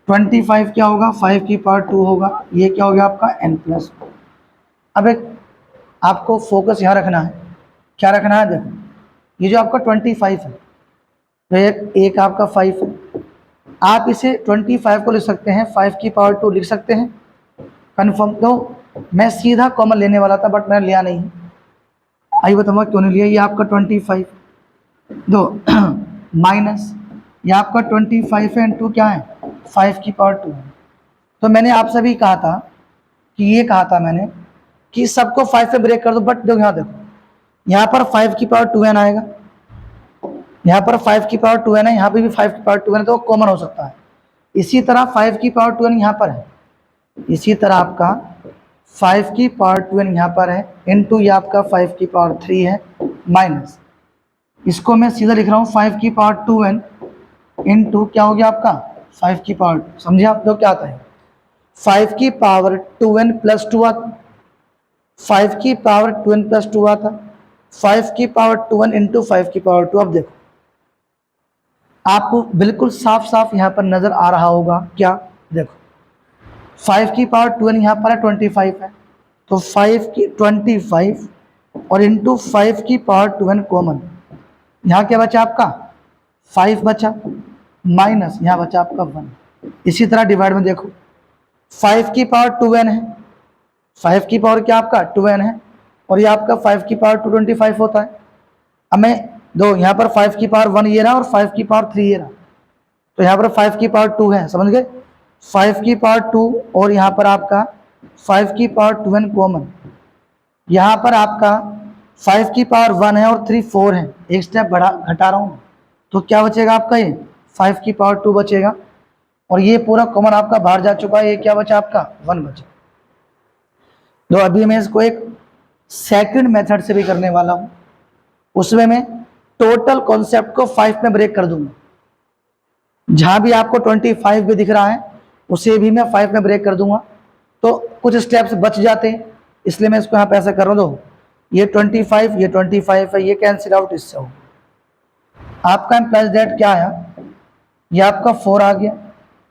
25 क्या होगा 5 की पावर 2 होगा, ये क्या हो गया आपका n+। अब एक आपको फोकस यहाँ रखना है, क्या रखना है, देखो ये जो आपका 25 है तो एक आपका 5 है, आप इसे 25 को लिख सकते हैं 5 की पावर 2 लिख सकते हैं, कन्फर्म। तो मैं सीधा कॉमन लेने वाला था बट मैंने लिया नहीं, आइए बताऊँगा क्यों नहीं लिया। ये आपका 25 दो माइनस ये आपका 25 है इंटू क्या है 5 की पावर 2 है। तो मैंने आपसे भी कहा था कि ये कहा था मैंने कि सबको 5 से ब्रेक कर दो, बट देखो यहाँ पर 5 की पावर 2n आएगा, यहाँ पर 5 की पावर 2n है, यहाँ पे भी 5 की पावर 2n है, तो कॉमन हो सकता है। इसी तरह 5 की पावर 2n यहाँ पर है, इसी तरह आपका 5 की पावर 2n यहाँ पर है इंटू ये आपका 5 की पावर 3 है माइनस, इसको मैं सीधा लिख रहा हूँ 5 की पावर 2n इंटू क्या हो गया आपका 5 की पावर 2। समझे आप लोग क्या आता है, 5 की पावर 2n प्लस 2 आता, 5 की पावर 2n प्लस 2 आता, 5 की पावर 2n इंटू 5 की पावर 2। अब देखो आपको बिल्कुल साफ साफ यहाँ पर नजर आ रहा होगा क्या, देखो 5 की पावर 2n यहाँ पर है 25 है, तो 5 की 25 और इंटू 5 की पावर 2n कॉमन, यहाँ क्या बचा आपका 5 बचा माइनस यहाँ बचा आपका 1। इसी तरह डिवाइड में देखो 5 की पावर 2n है, 5 की पावर क्या आपका 2n है, और ये आपका 5 की पावर 225 होता है। अब मैं दो यहाँ पर 5 की पावर 1 ये रहा और 5 की पावर 3 ये रहा, तो यहाँ पर 5 की पावर 2 है, समझ गए, 5 की पावर 2 और यहाँ पर आपका 5 की पावर 2n कॉमन, यहाँ पर आपका 5 की पावर 1 है और 3 4 है, एक स्टेप बढ़ा घटा रहा हूँ, तो क्या बचेगा आपका ये 5 की पावर 2 बचेगा, और ये पूरा कॉमन आपका बाहर जा चुका है, ये क्या बचा आपका 1 बचा। तो अभी मैं इसको एक सेकंड मेथड से भी करने वाला हूँ, उसमें मैं टोटल कॉन्सेप्ट को 5 में ब्रेक कर दूंगा, जहां भी आपको 25 भी दिख रहा है उसे भी मैं 5 में ब्रेक कर दूंगा, तो कुछ स्टेप्स बच जाते हैं, इसलिए मैं इसको यहाँ पे ऐसा कर रहा हूँ। ये 25 ये 25 है, ये कैंसिल आउट इससे हो, आपका प्लस दैट क्या आया, ये आपका 4 आ गया,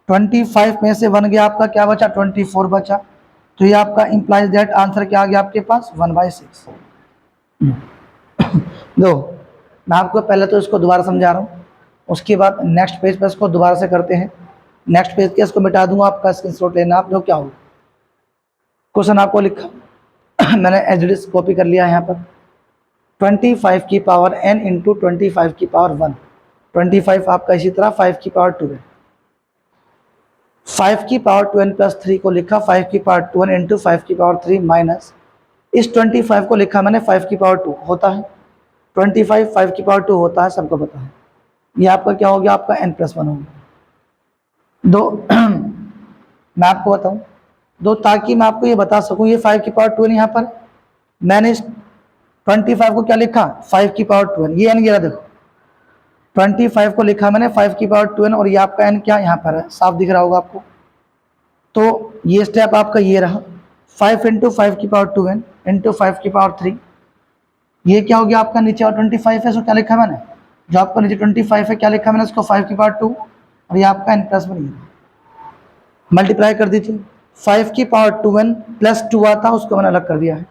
25 में से 1 गया आपका क्या बचा 24 बचा, तो ये आपका इंप्लाइज दैट आंसर क्या आ गया आपके पास 1/6। दो मैं आपको पहले तो इसको दोबारा समझा रहा हूँ, उसके बाद नेक्स्ट पेज पर इसको दोबारा से करते हैं, नेक्स्ट पेज के इसको मिटा दूंगा, आपका स्क्रीनशॉट लेना आप लोग क्या होगा। क्वेश्चन आपको लिखा मैंने एच कॉपी कर लिया है यहाँ पर, 25 की पावर n इंटू 25 की पावर 1, 25 आपका इसी तरह 5 की पावर 2 है, 5 की पावर 2n प्लस 3 को लिखा 5 की पावर 2n इंटू 5 की पावर 3 माइनस इस 25 को लिखा मैंने 5 की पावर 2 होता है, 25 5 की पावर 2 होता है, सबको पता है। ये आपका क्या हो गया आपका n+1 हो गया। दो मैं आपको बताऊं दो, ताकि मैं आपको ये बता सकूं, ये 5 की पावर 2 यहाँ पर मैंने इस 25 को क्या लिखा 5 की पावर 2, ये n गिरा, देखो 25 को लिखा मैंने 5 की पावर 2 और ये आपका n क्या यहाँ पर है, साफ दिख रहा होगा आपको। तो ये स्टेप आपका ये रहा 5 इंटू 5 की पावर 2n इंटू 5 की पावर 3, ये क्या हो गया आपका नीचे और 25 है, सो क्या लिखा मैंने, जो आपका नीचे 25 है क्या लिखा मैंने उसको 5 की पावर 2 और ये आपका n+1 मल्टीप्लाई कर दीजिए, 5 की पावर 2n प्लस 2 आता उसको मैंने अलग कर दिया है,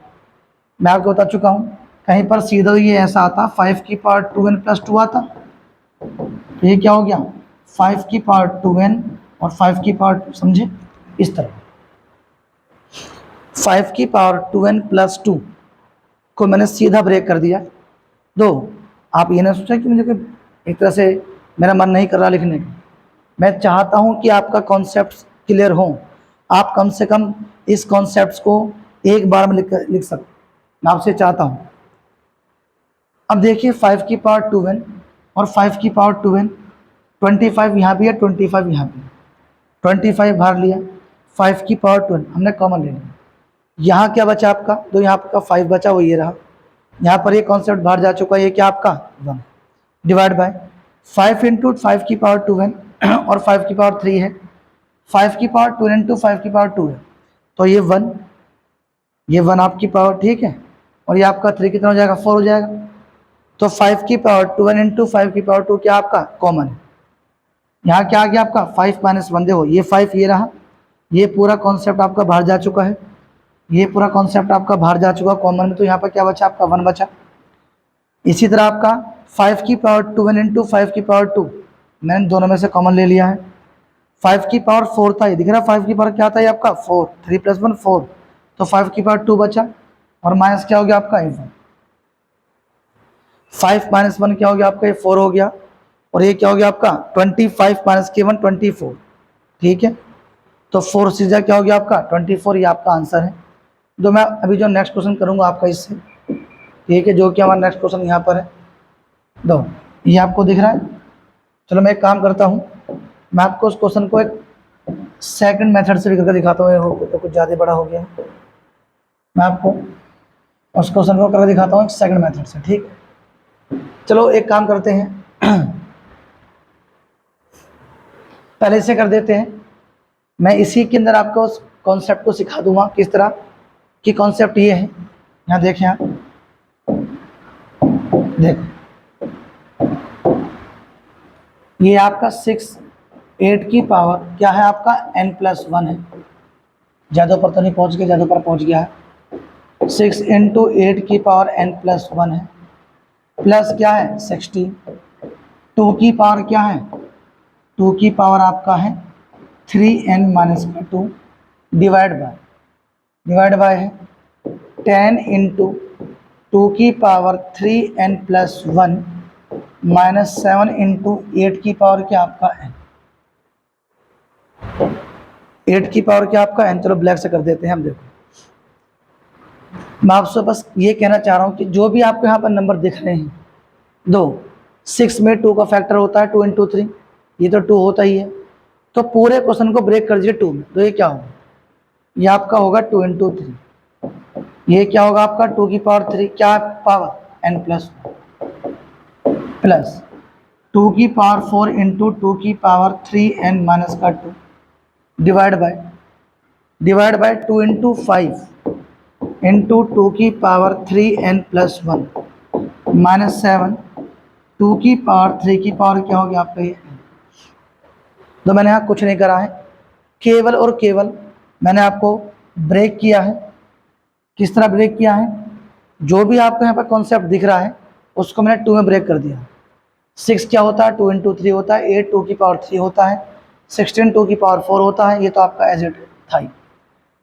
मैं आपको बता चुका हूँ, कहीं पर सीधा ये ऐसा आता 5 की पावर 2n प्लस 2 आता, तो ये क्या हो गया 5 की पावर 2n और 5 की पावर 2, समझे इस तरह। 5 की पावर 2n प्लस 2 को मैंने सीधा ब्रेक कर दिया। दो, आप ये ना सोचा कि मुझे एक तरह से मेरा मन नहीं कर रहा लिखने का, मैं चाहता हूं कि आपका कॉन्सेप्ट क्लियर हो, आप कम से कम इस कॉन्सेप्ट को एक बार में लिख सकते, मैं आपसे चाहता हूं। अब देखिए 5 की पावर 2n और 5 की पावर 2n, 25 यहाँ भी है, 25 यहाँ भी है, 25 बाहर लिया, 5 की पावर 2n हमने कॉमन ले लिया। यहाँ क्या बचा आपका, तो यहाँ आपका 5 बचा, वो ये रहा। यहाँ पर ये कॉन्सेप्ट बाहर जा चुका है, ये क्या आपका 1 डिवाइड बाय 5 इंटू 5 की पावर 2n और 5 की पावर 3 है, 5 की पावर 2n इंटू 5 की पावर 2 है, तो ये 1, ये 1 आपकी पावर, ठीक है, और ये आपका 3 कितना हो जाएगा, 4 हो जाएगा। तो 5 की पावर 2n इंटू 5 की पावर 2 क्या आपका कॉमन है। यहाँ क्या आ गया आपका 5 माइनस 1, देखो ये 5 ये रहा, ये पूरा कॉन्सेप्ट आपका बाहर जा चुका है, ये पूरा कॉन्सेप्ट आपका बाहर जा चुका कॉमन में, तो यहाँ पर क्या बचा आपका 1 बचा। इसी तरह आपका 5 की पावर 2n इंटू 5 की पावर 2 मैंने दोनों में से कॉमन ले लिया है। 5 की पावर 4 था, ये दिख रहा है 5 की पावर क्या था ये आपका 4, 3 प्लस 1 4, तो 5 की पावर 2 बचा और माइनस क्या हो गया आपका 1, 5 माइनस 1 क्या हो गया आपका, ये 4 हो गया, और ये क्या हो गया आपका 25 माइनस के 1 24, ठीक है, तो 4 सीधा क्या हो गया आपका 24, ये आपका आंसर है। जो मैं अभी जो नेक्स्ट क्वेश्चन करूंगा आपका इससे, ठीक है, जो कि हमारा नेक्स्ट क्वेश्चन यहाँ पर है, दो ये आपको दिख रहा है। चलो मैं एक काम करता हूँ, मैं आपको उस क्वेश्चन को एक सेकंड मेथड से भी करके दिखाता हूँ, हो तो कुछ ज़्यादा बड़ा हो गया, मैं आपको उस क्वेश्चन को करके दिखाता हूँ एक सेकंड मेथड से, ठीक है। चलो एक काम करते हैं पहले से कर देते हैं, मैं इसी के अंदर आपको उस कॉन्सेप्ट को सिखा दूंगा किस तरह की कॉन्सेप्ट ये है। यहाँ देखें आप, देखो ये आपका 6 8 की पावर क्या है आपका n प्लस 1 है, ज़्यादा पर तो नहीं पहुँच गया, ज़्यादा पर पहुँच गया है। 6 इंटू 8 की पावर n प्लस 1 है, प्लस क्या है 16, 2 की पावर क्या है, 2 की पावर आपका है 3n माइनस का 2 डिवाइड बाय है 10 इंटू 2 की power 3n plus 1 minus 7 into 8 की पावर क्या आपका n, 8 की पावर क्या आपका n, चलो ब्लैक से कर देते हैं हम। देखो मैं आपसे बस ये कहना चाह रहा हूँ कि जो भी आपको यहाँ पर नंबर दिख रहे हैं, दो 6 में 2 का फैक्टर होता है 2 इंटू 3, ये तो 2 होता ही है, तो पूरे क्वेश्चन को ब्रेक कर दीजिए 2 में, तो ये क्या होगा, ये आपका होगा 2 इंटू 3, ये क्या होगा आपका 2 की पावर 3 क्या पावर n प्लस प्लस 2 की पावर 4 इंटू 2 की पावर 3n माइनस का 2 डिवाइड बाय 2 इंटू 5 इंटू 2 की पावर 3n प्लस 1 माइनस 7 2 की पावर 3 की पावर क्या हो गया आपका ये, तो मैंने यहाँ कुछ नहीं करा है, केवल और केवल मैंने आपको ब्रेक किया है। किस तरह ब्रेक किया है, जो भी आपको यहाँ पर कॉन्सेप्ट दिख रहा है उसको मैंने 2 में ब्रेक कर दिया। 6 क्या होता है 2 इंटू 3 होता है, 8 2 की पावर 3 होता है, 16 2 की पावर 4 होता है, ये तो आपका एज इट था ही।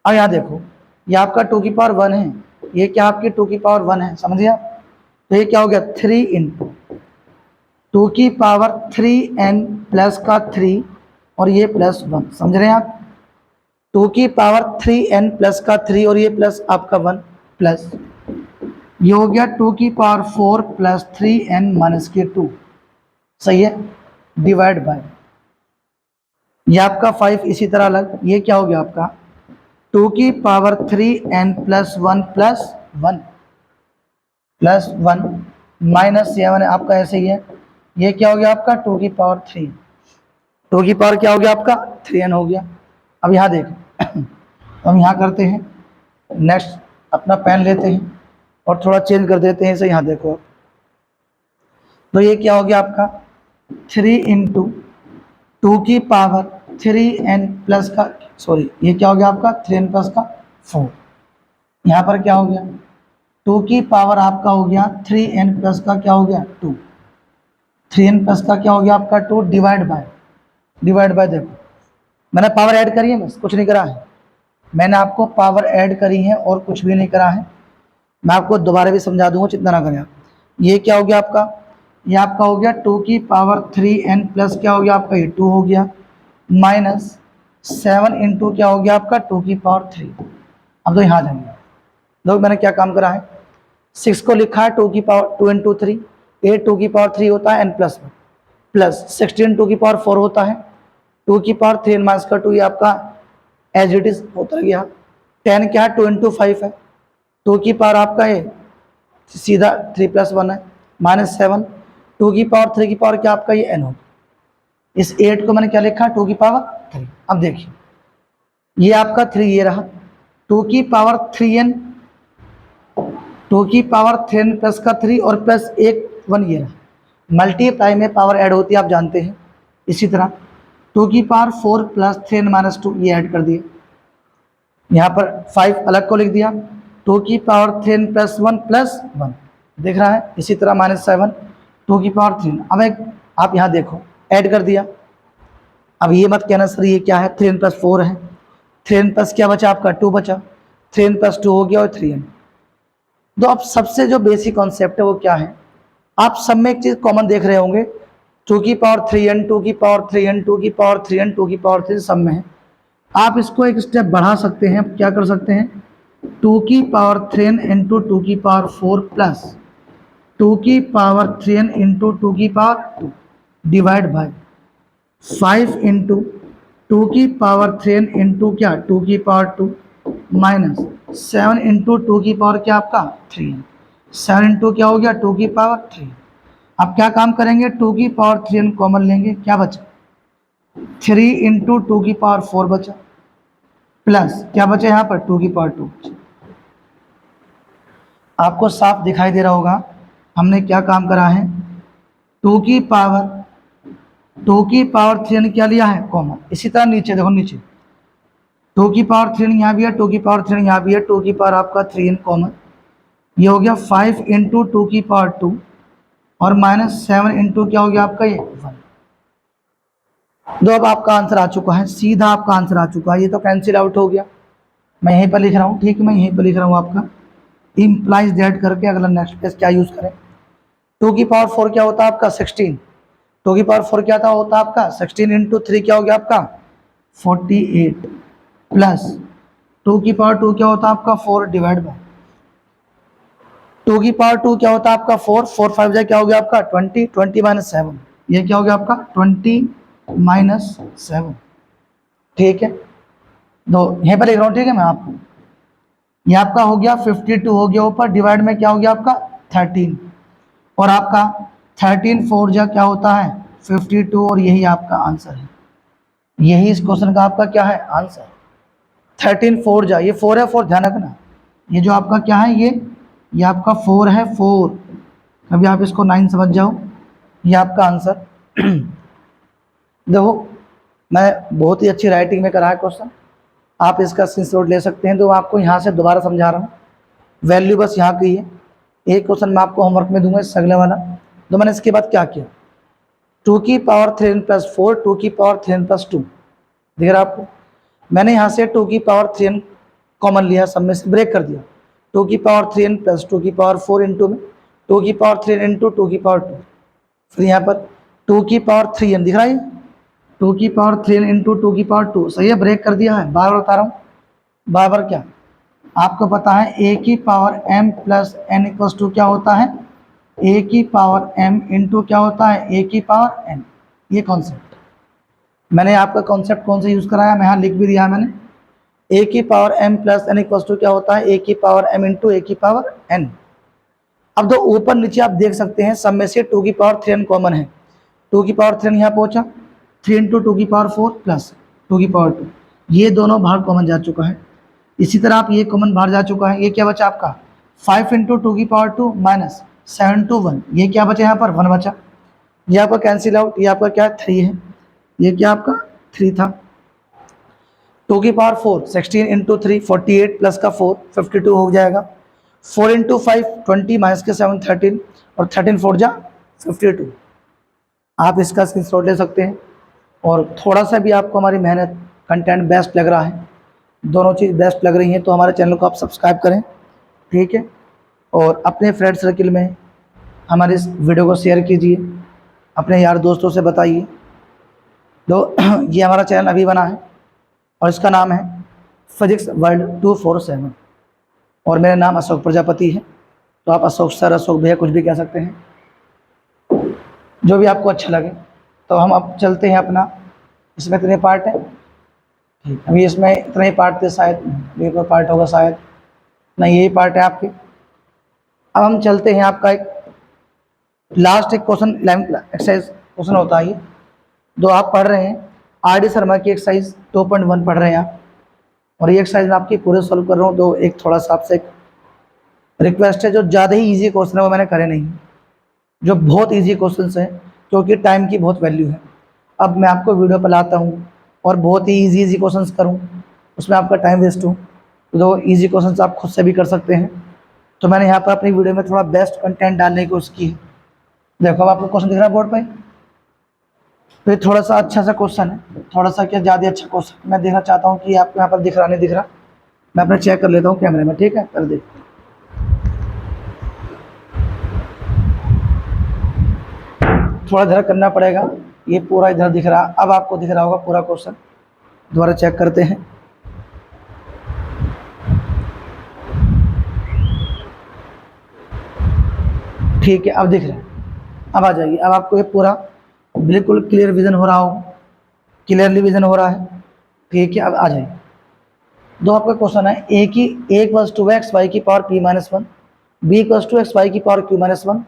अब यहाँ देखो ये आपका 2 की पावर 1 है, ये क्या आपकी 2 की पावर 1 है, समझिए आप, तो ये क्या हो गया 3 इंटू 2 की पावर 3n प्लस का 3 और ये प्लस 1, समझ रहे हैं आप, 2 की पावर 3n प्लस का 3 और ये प्लस आपका 1 प्लस ये हो गया 2 की पावर 4 प्लस 3n माइनस के 2, सही है, डिवाइड बाय ये आपका 5 इसी तरह अलग, ये क्या हो गया आपका 2 की power 3n plus 1 plus 1 minus 7 आपका ऐसे ही है, ये क्या हो गया आपका 2 की पावर 3, 2 की पावर क्या हो गया आपका 3n हो गया। अब यहाँ देखो हम यहाँ करते हैं नेक्स्ट, अपना पेन लेते हैं और थोड़ा चेंज कर देते हैं इसे, यहाँ देखो आप, तो ये क्या हो गया आपका 3 इंटू 2 की पावर 3n प्लस का, सॉरी ये क्या हो गया आपका 3n प्लस का 4, यहाँ पर क्या हो गया 2 की पावर आपका हो गया 3n प्लस का क्या हो गया 2, 3n प्लस का क्या हो गया आपका 2 डिवाइड बाय देखो मैंने पावर ऐड करी है, बस कुछ नहीं करा है। मैंने आपको पावर ऐड करी है और कुछ भी नहीं करा है। मैं आपको दोबारा भी समझा दूंगा, चिंता ना करें आप। ये क्या हो गया आपका, ये आपका हो गया 2 की पावर 3n प्लस क्या हो गया आपका, ये 2 हो गया, माइनस 7 इंटू क्या हो गया आपका 2 की पावर 3। अब तो यहाँ जाएंगे लोग, मैंने क्या काम करा है, 6 को लिखा है 2 की पावर 2 इंटू 3, 8 2 की पावर 3 होता है n प्लस 1, प्लस 16 2 की पावर 4 होता है, 2 की पावर 3 माइनस का 2 ये आपका एज इट इज होता गया। 10 क्या है 2 इंटू 5 है, 2 की पावर आपका ये सीधा 3 प्लस 1 है, माइनस 7, 2 की पावर 3 की पावर क्या आपका ये n होगा। इस 8 को मैंने क्या लिखा 2 की पावर 3। अब देखिए ये आपका 3 ये रहा, 2 की पावर 3n, 2 की पावर 3 प्लस का 3 और प्लस 1 ये रहा। मल्टीप्लाई में पावर ऐड होती है आप जानते हैं। इसी तरह 2 की पावर 4 प्लस 3 माइनस 2 ये ऐड कर दिए, यहाँ पर 5 अलग को लिख दिया, 2 की पावर 3 प्लस 1 प्लस 1 दिख रहा है। इसी तरह माइनस 7 2 की पावर 3। अब एक आप यहाँ देखो ऐड कर दिया। अब ये मत कहना सर ये क्या है, 3 प्लस 4 है, 3 प्लस क्या बचा आपका 2 बचा, 3 प्लस 2 हो गया और 3n। तो अब सबसे जो बेसिक कॉन्सेप्ट है वो क्या है, आप सब में एक चीज़ कॉमन देख रहे होंगे, 2 की पावर 3n, 2 की पावर 3n, 2 की पावर 3n, 2 की पावर 3 सब में है। आप इसको एक स्टेप बढ़ा सकते हैं, क्या कर सकते हैं, 2 की पावर 3n इंटू 2 की पावर 4 प्लस 2 की पावर 3n इंटू 2 की पावर 2 डिवाइड बाय 5 इंटू 2 की पावर 3n इंटू क्या 2 की पावर 2 माइनस 7 इंटू 2 की पावर क्या आपका 3n, 7 इंटू क्या हो गया 2 की पावर 3। अब क्या काम करेंगे, 2 की पावर 3n कॉमन लेंगे, क्या बचा 3 इंटू 2 की पावर 4 बचा, प्लस क्या बचा यहाँ पर 2 की पावर 2 बचा। आपको साफ दिखाई दे रहा होगा हमने क्या काम करा है, 2 की पावर 3n क्या लिया है कॉमन। इसी तरह नीचे देखो, नीचे 2 की पावर 3n यहाँ भी है, 2 की पावर 3n यहाँ भी है, 2 की पावर आपका 3n कॉमन, ये हो गया 5 इंटू 2 की पावर 2 और माइनस 7 इंटू क्या हो गया आपका ये 1। दो अब आपका आंसर आ चुका है, सीधा आपका आंसर आ चुका है। ये तो कैंसिल आउट हो गया, मैं यहीं पर लिख रहा हूँ, ठीक है, मैं यहीं पर लिख रहा हूँ आपका इम्प्लाइज दैट करके। अगला नेक्स्ट पेज क्या यूज़ करें, 2 की पावर 4 क्या होता है आपका 16, 2 की पावर 4 क्या था होता आपका 16 इंटू 3 क्या हो गया आपका 48 प्लस 2 की पावर 2 क्या होता है आपका 4 डिवाइड बाय 2 की पावर 2 क्या होता है आपका 4, 4 5 जा क्या हो गया आपका 20, 20 माइनस 7 ये क्या हो गया आपका 20 माइनस 7, ठीक है। दो यहीं पर लिख रहा हूँ, ठीक है मैं आपको, ये आपका हो गया 52 हो गया ऊपर, डिवाइड में क्या हो गया आपका 13 और आपका 13 4 जा क्या होता है 52 और यही आपका आंसर है। यही इस क्वेश्चन का आपका क्या है आंसर, 13 4 जा, ये 4 है 4 ध्यान रखना, ये जो आपका क्या है ये आपका 4 है 4, कभी आप इसको 9 समझ जाओ, ये आपका आंसर। देखो मैं बहुत ही अच्छी राइटिंग में करा है क्वेश्चन, आप इसका स्क्रीनशॉट ले सकते हैं। तो आपको यहाँ से दोबारा समझा रहा हूँ, वैल्यू बस यहाँ की है। एक क्वेश्चन मैं आपको होमवर्क में दूंगा इस अगले वाला। तो मैंने इसके बाद क्या किया, 2 की पावर 3n प्लस 4, 2 की पावर 3n प्लस 2 दिख रहा है आपको। मैंने यहाँ से 2 की पावर 3n कॉमन लिया, सब में से ब्रेक कर दिया, 2 की पावर 3n प्लस 2 की पावर 4 इंटू में 2 की पावर 3n इंटू 2 की पावर 2, फिर यहाँ पर 2 की पावर 3n दिख रहा है, 2 की पावर 3n इंटू 2 की पावर 2, सही है, ब्रेक कर दिया है। बार बार बता रहा हूँ, बार बार क्या आपको पता है, a की power m plus n equals to क्या होता है, a की पावर m इंटू क्या होता है a की पावर n। ये कॉन्सेप्ट मैंने आपका कॉन्सेप्ट कौन सा यूज़ कराया, मैं यहाँ लिख भी दिया मैंने, a की power m plus n equals to क्या होता है a की पावर m इंटू a की पावर n। अब तो ऊपर नीचे आप देख सकते हैं, सब में से 2 की पावर 3n कॉमन है, 2 की पावर 3n यहाँ पहुँचा, 3 इंटू 2 की पावर 4 प्लस 2 की पावर 2, ये दोनों बाहर कॉमन जा चुका है। इसी तरह आप ये कॉमन बाहर जा चुका है, ये क्या बचा आपका 5 इंटू 2 की पावर 2 माइनस 7 टू 1, ये क्या बचा यहाँ पर 1 बचा, ये आपका कैंसिल आउट, ये आपका क्या 3 है, ये क्या आपका 3 था। 2 की पावर 4 16 इंटू 3 48 प्लस का 4 52 हो जाएगा, 4 इंटू 5 20 माइनस के 7 13 और 13 4 जा 52। आप इसका स्क्रीनशॉट ले सकते हैं और थोड़ा सा भी आपको हमारी मेहनत कंटेंट बेस्ट लग रहा है, दोनों चीज़ बेस्ट लग रही हैं, तो हमारे चैनल को आप सब्सक्राइब करें, ठीक है। और अपने फ्रेंड सर्किल में हमारे इस वीडियो को शेयर कीजिए, अपने यार दोस्तों से बताइए। तो ये हमारा चैनल अभी बना है और इसका नाम है फिजिक्स वर्ल्ड 247 और मेरा नाम अशोक प्रजापति है। तो आप अशोक सर, अशोक भैया, कुछ भी कह सकते हैं, जो भी आपको अच्छा लगे। तो हम अब चलते हैं अपना, इसमें कितने पार्ट हैं, ठीक, अभी इसमें इतना ही पार्ट थे शायद, एक और पार्ट होगा शायद, नहीं यही पार्ट है आपके। अब हम चलते हैं, आपका एक लास्ट एक क्वेश्चन 11th एक्सरसाइज क्वेश्चन होता है ये, जो आप पढ़ रहे हैं आर डी शर्मा की एक्सरसाइज 2.1 पढ़ रहे हैं आप, और ये एक्सरसाइज मैं आपकी पूरे सॉल्व कर रहा हूँ। तो एक थोड़ा सा आपसे रिक्वेस्ट है, जो ज़्यादा ही ईजी क्वेश्चन है वो मैंने करे नहीं, जो बहुत ईजी क्वेश्चन है, क्योंकि टाइम की बहुत वैल्यू है। अब मैं आपको वीडियो पर लाता हूँ और बहुत ही ईजी क्वेश्चन करूँ, उसमें आपका टाइम वेस्ट हो, तो ईजी क्वेश्चन आप खुद से भी कर सकते हैं। तो मैंने यहाँ पर अपनी वीडियो में थोड़ा बेस्ट कंटेंट डालने की कोशिश की है। देखो अब आपको क्वेश्चन दिख रहा है बोर्ड पे, तो ये थोड़ा सा अच्छा सा क्वेश्चन है, थोड़ा सा क्या ज़्यादा अच्छा क्वेश्चन मैं देखना चाहता हूँ कि आपको यहाँ पर दिख रहा नहीं दिख रहा, मैं अपना चेक कर लेता हूँ कैमरे में, ठीक है, कर दे। थोड़ा इधर करना पड़ेगा, ये पूरा इधर दिख रहा, अब आपको दिख रहा होगा पूरा क्वेश्चन, दोबारा चेक करते हैं। ठीक है, अब दिख रहा है, अब आ जाइए। अब आपको ये पूरा बिल्कुल क्लियर विजन हो रहा होगा, क्लियरली विजन हो रहा है, ठीक है। अब आ जाइए, दो आपका क्वेश्चन है, ए की equals to X Y की power P minus one, B equals to X Y की पावर क्यू माइनस वन,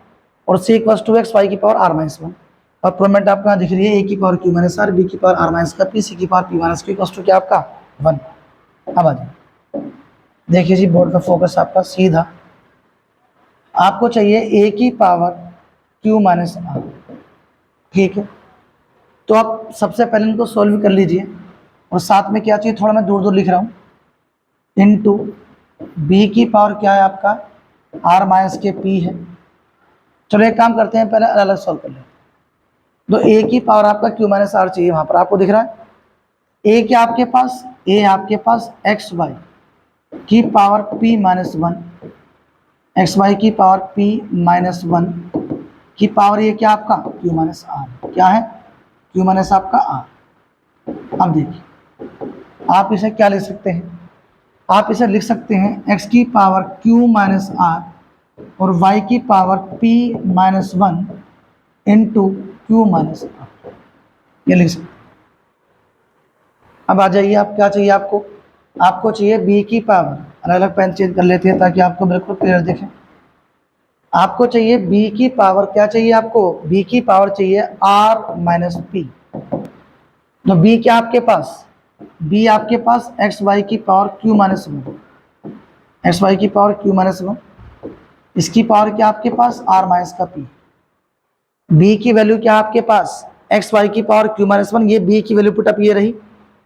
और C equals to X Y की पावर आर माइनस वन। और प्रोमेंट आपको यहाँ दिख रही है, ए की power Q minus R, B की पावर आर माइनस का पी, सी की power P minus Q equals to क्या आपका 1। अब आ जाइए, देखिए जी बोर्ड का फोकस आपका सीधा, आपको चाहिए ए की पावर क्यू माइनस आर, ठीक है। तो आप सबसे पहले इनको सोल्व कर लीजिए, और साथ में क्या चाहिए, थोड़ा मैं दूर दूर लिख रहा हूँ, इनटू बी की पावर क्या है आपका आर माइनस के पी है। चलो एक काम करते हैं, पहले अलग अलग सॉल्व कर लेते हैं। तो ए की पावर आपका क्यू माइनस आर चाहिए, वहाँ पर आपको दिख रहा है ए क्या आपके पास, ए आपके पास एक्स वाई की power P minus one, x Y की पावर पी माइनस वन की पावर ये क्या आपका क्यू माइनस आर, क्या है क्यू माइनस आपका आर। अब देखिए आप इसे क्या लिख सकते हैं, आप इसे लिख सकते हैं x की पावर q माइनस आर और y की power p minus one into q minus r, ये लिख सकते हैं। अब आ जाइए, आप क्या चाहिए, आपको चाहिए b की पावर, अलग अलग पेन चेंज कर लेते हैं ताकि आपको बिल्कुल क्लियर दिखे। आपको चाहिए b की पावर, क्या चाहिए आपको, b की पावर चाहिए r माइनस पी। तो b क्या आपके पास, b आपके पास एक्स वाई की power q minus one, x Y की पावर q माइनस वन, इसकी पावर क्या आपके पास r माइनस का p। b की वैल्यू क्या आपके पास एक्स वाई की पावर q माइनस वन, ये b की वैल्यू पुटअप ये रही,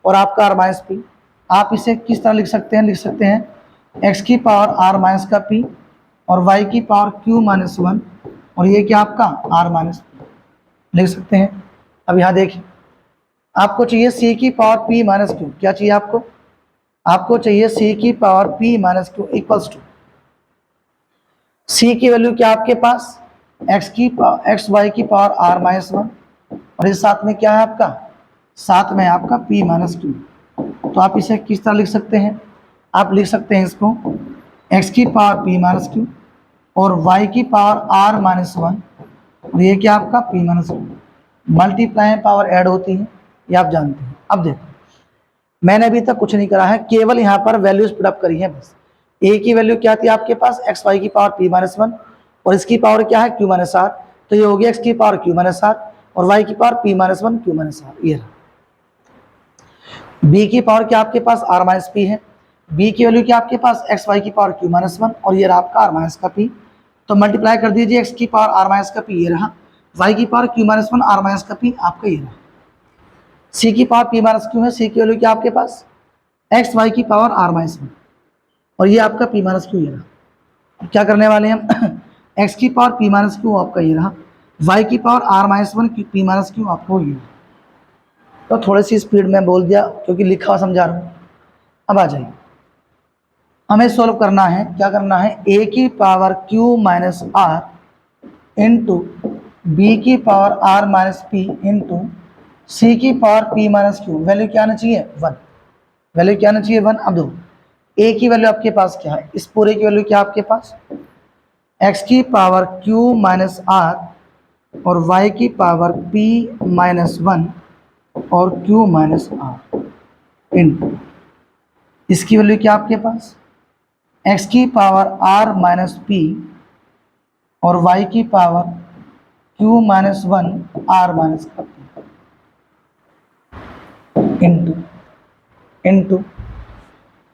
और आपका r माइनस पी। आप इसे किस तरह लिख सकते हैं, लिख सकते हैं x की पावर r माइनस का p और y की पावर q माइनस वन, और ये क्या आपका r माइनस पी लिख सकते हैं। अब यहाँ देखिए, आपको चाहिए c की पावर p माइनस क्यू, क्या चाहिए आपको चाहिए c की power p minus Q equals to, c की वैल्यू क्या आपके पास एक्स वाई की पावर r माइनस वन, और इस साथ में क्या है आपका, साथ में आपका p माइनस क्यू। तो आप इसे किस तरह लिख सकते हैं, आप लिख सकते हैं इसको x की पावर p माइनस क्यू और y की पावर r माइनस वन, और ये क्या आपका p minus Q. Multiply power add होती है, ये आप जानते हैं। अब देखो मैंने अभी तक कुछ नहीं करा है, केवल यहाँ पर वैल्यूज पुटअप करी है बस। ए की वैल्यू क्या थी आपके पास एक्स वाई की पावर पी माइनस वन, और इसकी पावर क्या है क्यू माइनस आर, तो ये हो गया एक्स की पावर क्यू माइनस आर और वाई की power P minus one q minus r. ये बी की पावर क्या आपके पास आर माइनस पी है, बी की वैल्यू क्या आपके पास एक्स वाई की पावर क्यू माइनस वन, और ये रहा आपका आर माइनस का पी। तो मल्टीप्लाई कर दीजिए, एक्स की पावर आर माइनस का पी ये रहा, वाई की power Q minus one are minus का पी आपका ये रहा, सी की पावर पी माइनस क्यू है, सी की वैल्यू क्या आपके पास एक्स वाई की पावर आर माइनस वन, और ये आपका पी माइनस क्यू ये रहा। अब क्या करने वाले हैं हम एक्स की पावर पी माइनस क्यू आपका ये रहा, वाई की power are minus one p minus q आपको ये। तो थोड़ी सी स्पीड में बोल दिया क्योंकि लिखा हुआ समझा रहा हूँ। अब आ जाइए, हमें सोल्व करना है, क्या करना है, a की power q minus r into b की power r minus p into c की power p minus q. Value क्या आना चाहिए 1, वैल्यू क्या आना चाहिए 1। अब दो a की वैल्यू आपके पास क्या है, इस पूरे की वैल्यू क्या आपके पास x की पावर q माइनस आर और y की पावर p माइनस 1 और q माइनस आर इंटू इसकी वैल्यू क्या आपके पास x की पावर r माइनस पी और y की power q minus 1 r minus का पी इंटू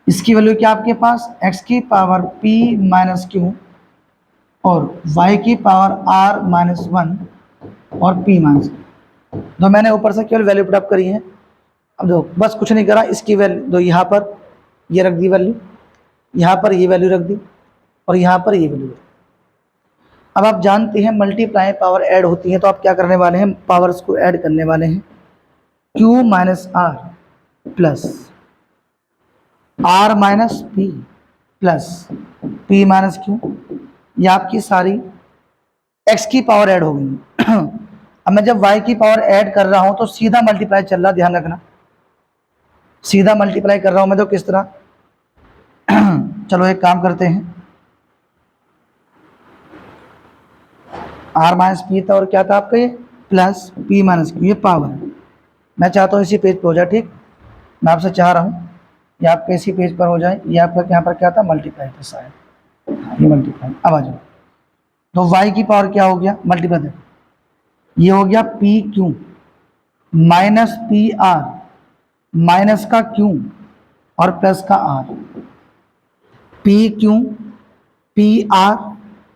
इसकी वैल्यू क्या आपके पास x की पावर p माइनस q और y की पावर r माइनस 1 और p माइनस। तो मैंने ऊपर से केवल वैल्यू पुटअप करी है। अब दो बस कुछ नहीं करा, इसकी वैल्यू दो यहाँ पर ये रख दी वैल्यू, यहाँ पर ये वैल्यू रख दी और यहाँ पर ये वैल्यू। अब आप जानते हैं मल्टीप्लाई पावर ऐड होती है, तो आप क्या करने वाले हैं, पावर्स को ऐड करने वाले हैं। q minus r plus r minus p plus p minus q, ये आपकी सारी x की पावर ऐड हो गई। अब मैं जब y की पावर ऐड कर रहा हूं तो सीधा मल्टीप्लाई चल रहा, ध्यान रखना, सीधा मल्टीप्लाई कर रहा हूं मैं। तो किस तरह चलो एक काम करते हैं, आर माइनस पी था और क्या था आपका ये प्लस पी माइनस क्यू, ये पावर है। मैं चाहता हूँ इसी पेज पे हो जाए, ठीक, मैं आपसे चाह रहा हूँ ये आपके इसी पेज पर हो जाए। ये आपका यहाँ पर क्या था मल्टीप्लाई था शायद, ये मल्टीप्लाई। अब आ जाओ, तो y की पावर क्या हो गया मल्टीप्लाई, देखो ये हो गया p q minus p r minus का क्यू और प्लस का r, p q p r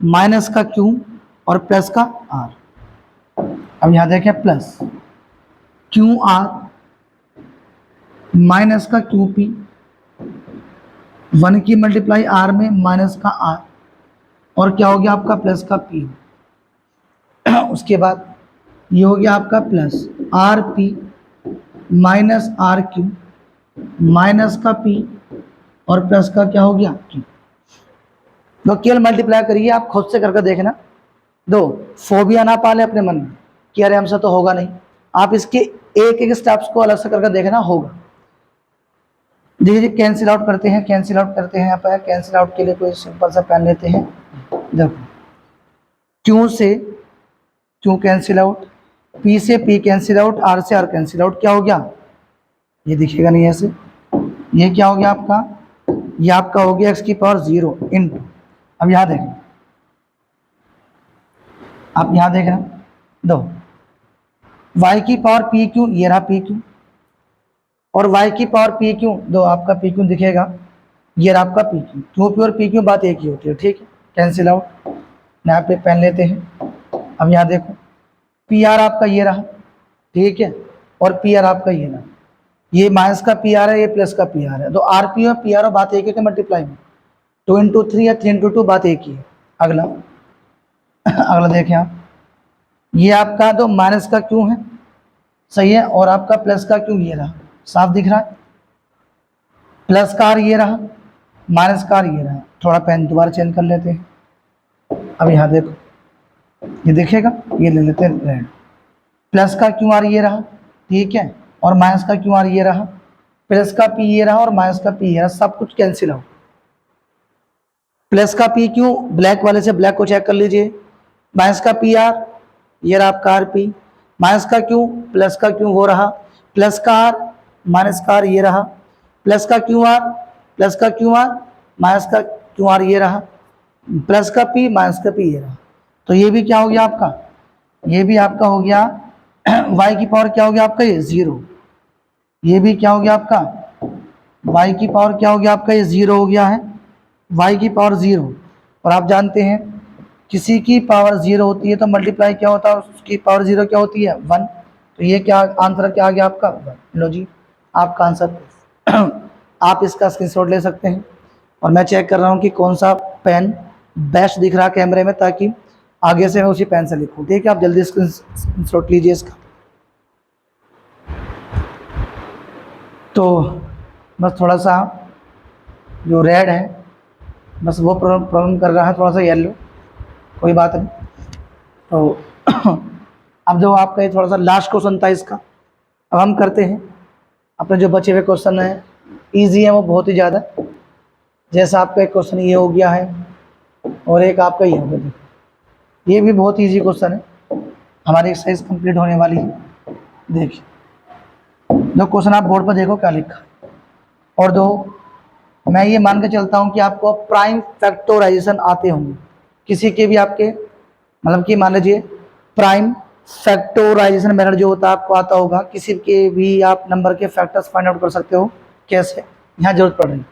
minus का क्यू और प्लस का आर। अब यहां देखें प्लस क्यू आर माइनस का क्यू पी, 1 की मल्टीप्लाई आर में माइनस का आर और क्या हो गया आपका प्लस का पी। उसके बाद ये हो गया आपका plus r p minus r q minus का पी और प्लस का क्या हो गया क्यू। तो केवल मल्टीप्लाई करिए, आप खुद से करके देखना। दो फोबिया ना पाले अपने मन में कि अरे हमसे तो होगा नहीं, आप इसके एक एक स्टेप्स को अलग से करके देखना, होगा। देखिए कैंसिल आउट करते हैं, कैंसिल आउट करते हैं। यहाँ पर कैंसिल आउट के लिए कोई सिंपल सा पेन लेते हैं। देखो क्यू से क्यू कैंसिल आउट, पी से पी कैंसिल आउट, आर से आर कैंसिल आउट, क्या हो गया ये दिखेगा नहीं ऐसे, ये क्या हो गया आपका, ये आपका हो गया एक्स की पावर 0 इंटू। अब यहाँ देखें, आप यहाँ देख रहे हैं, दो y की पावर पी क्यू, ये रहा पी क्यू, और y की पावर पी क्यू, दो आपका पी क्यू दिखेगा, ये रहा आपका पी क्यू। क्यू पी और पी क्यू बात एक ही होती है, ठीक है, कैंसिल आउट। यहाँ पे पेन लेते हैं। अब यहाँ देखो पी आर आपका ये रहा, ठीक है, और पी आर आपका ये रहा, ये माइनस का पी आर है, ये प्लस का पी आर है। तो आर पी और पी आर बात एक है मल्टीप्लाई में, 2 इंटू 3 या 3 इंटू 2 बात एक ही है। अगला अगला देखें आप, ये आपका तो माइनस का क्यू है, सही है, और आपका प्लस का क्यू ये रहा, साफ दिख रहा है, प्लस का आर ये रहा, माइनस का आर ये रहा। थोड़ा पेन दोबारा चेंज कर लेते हैं। अब यहाँ देखो ये दिखेगा, ये ले लेते हैं रेड, प्लस का क्यू आर ये रहा, ठीक है, और माइनस का क्यू आर ये रहा, प्लस का पी ये रहा और माइनस का पी ये रहा, सब कुछ कैंसिल आउट। प्लस का पी क्यू ब्लैक वाले से ब्लैक को चेक कर लीजिए, माइनस का पी आर ये रहा आपका आर पी, माइनस का क्यू प्लस का क्यू हो रहा, प्लस का आर माइनस का आर ये रहा, प्लस का क्यू आर प्लस का क्यू आर माइनस का क्यू आर ये रहा, प्लस का पी माइनस का पी ये रहा। तो ये भी क्या हो गया आपका, ये भी आपका हो गया y की पावर क्या हो गया आपका ये 0, ये भी क्या हो गया आपका y की पावर क्या हो गया आपका ये 0 हो गया है, y की पावर 0। और आप जानते हैं किसी की पावर 0 होती है तो मल्टीप्लाई क्या होता है, उसकी पावर 0 क्या होती है 1। तो ये क्या आंसर क्या आ गया आपका 1। लो जी आपका आंसर। आप इसका स्क्रीनशॉट ले सकते हैं। और मैं चेक कर रहा हूँ कि कौन सा पेन बेस्ट दिख रहा है कैमरे में, ताकि आगे से मैं उसी पेन से लिखूँ, ठीक है। आप जल्दी स्क्रीनशॉट लीजिए इसका। तो बस थोड़ा सा जो रेड है बस वो प्रॉब्लम कर रहा है, थोड़ा सा येलो, कोई बात नहीं। तो अब जो आपका ये थोड़ा सा लास्ट क्वेश्चन था इसका, अब हम करते हैं। अपने जो बचे हुए क्वेश्चन हैं ईजी है वो बहुत ही ज़्यादा। जैसा आपका एक क्वेश्चन ये हो गया है और एक आपका ये हो गया, ये भी बहुत ईजी क्वेश्चन है। हमारी एक्सरसाइज कंप्लीट होने वाली है। देखिए जो क्वेश्चन आप बोर्ड पर देखो क्या लिखा है। और दो, मैं ये मान के चलता हूँ कि आपको प्राइम फैक्टराइजेशन आते होंगे किसी के भी आपके, मतलब कि मान लीजिए प्राइम फैक्टराइजेशन मेथड जो होता है आपको आता होगा, किसी के भी आप नंबर के फैक्टर्स फाइंड आउट कर सकते हो। कैसे, यहाँ जरूरत पड़ रही है।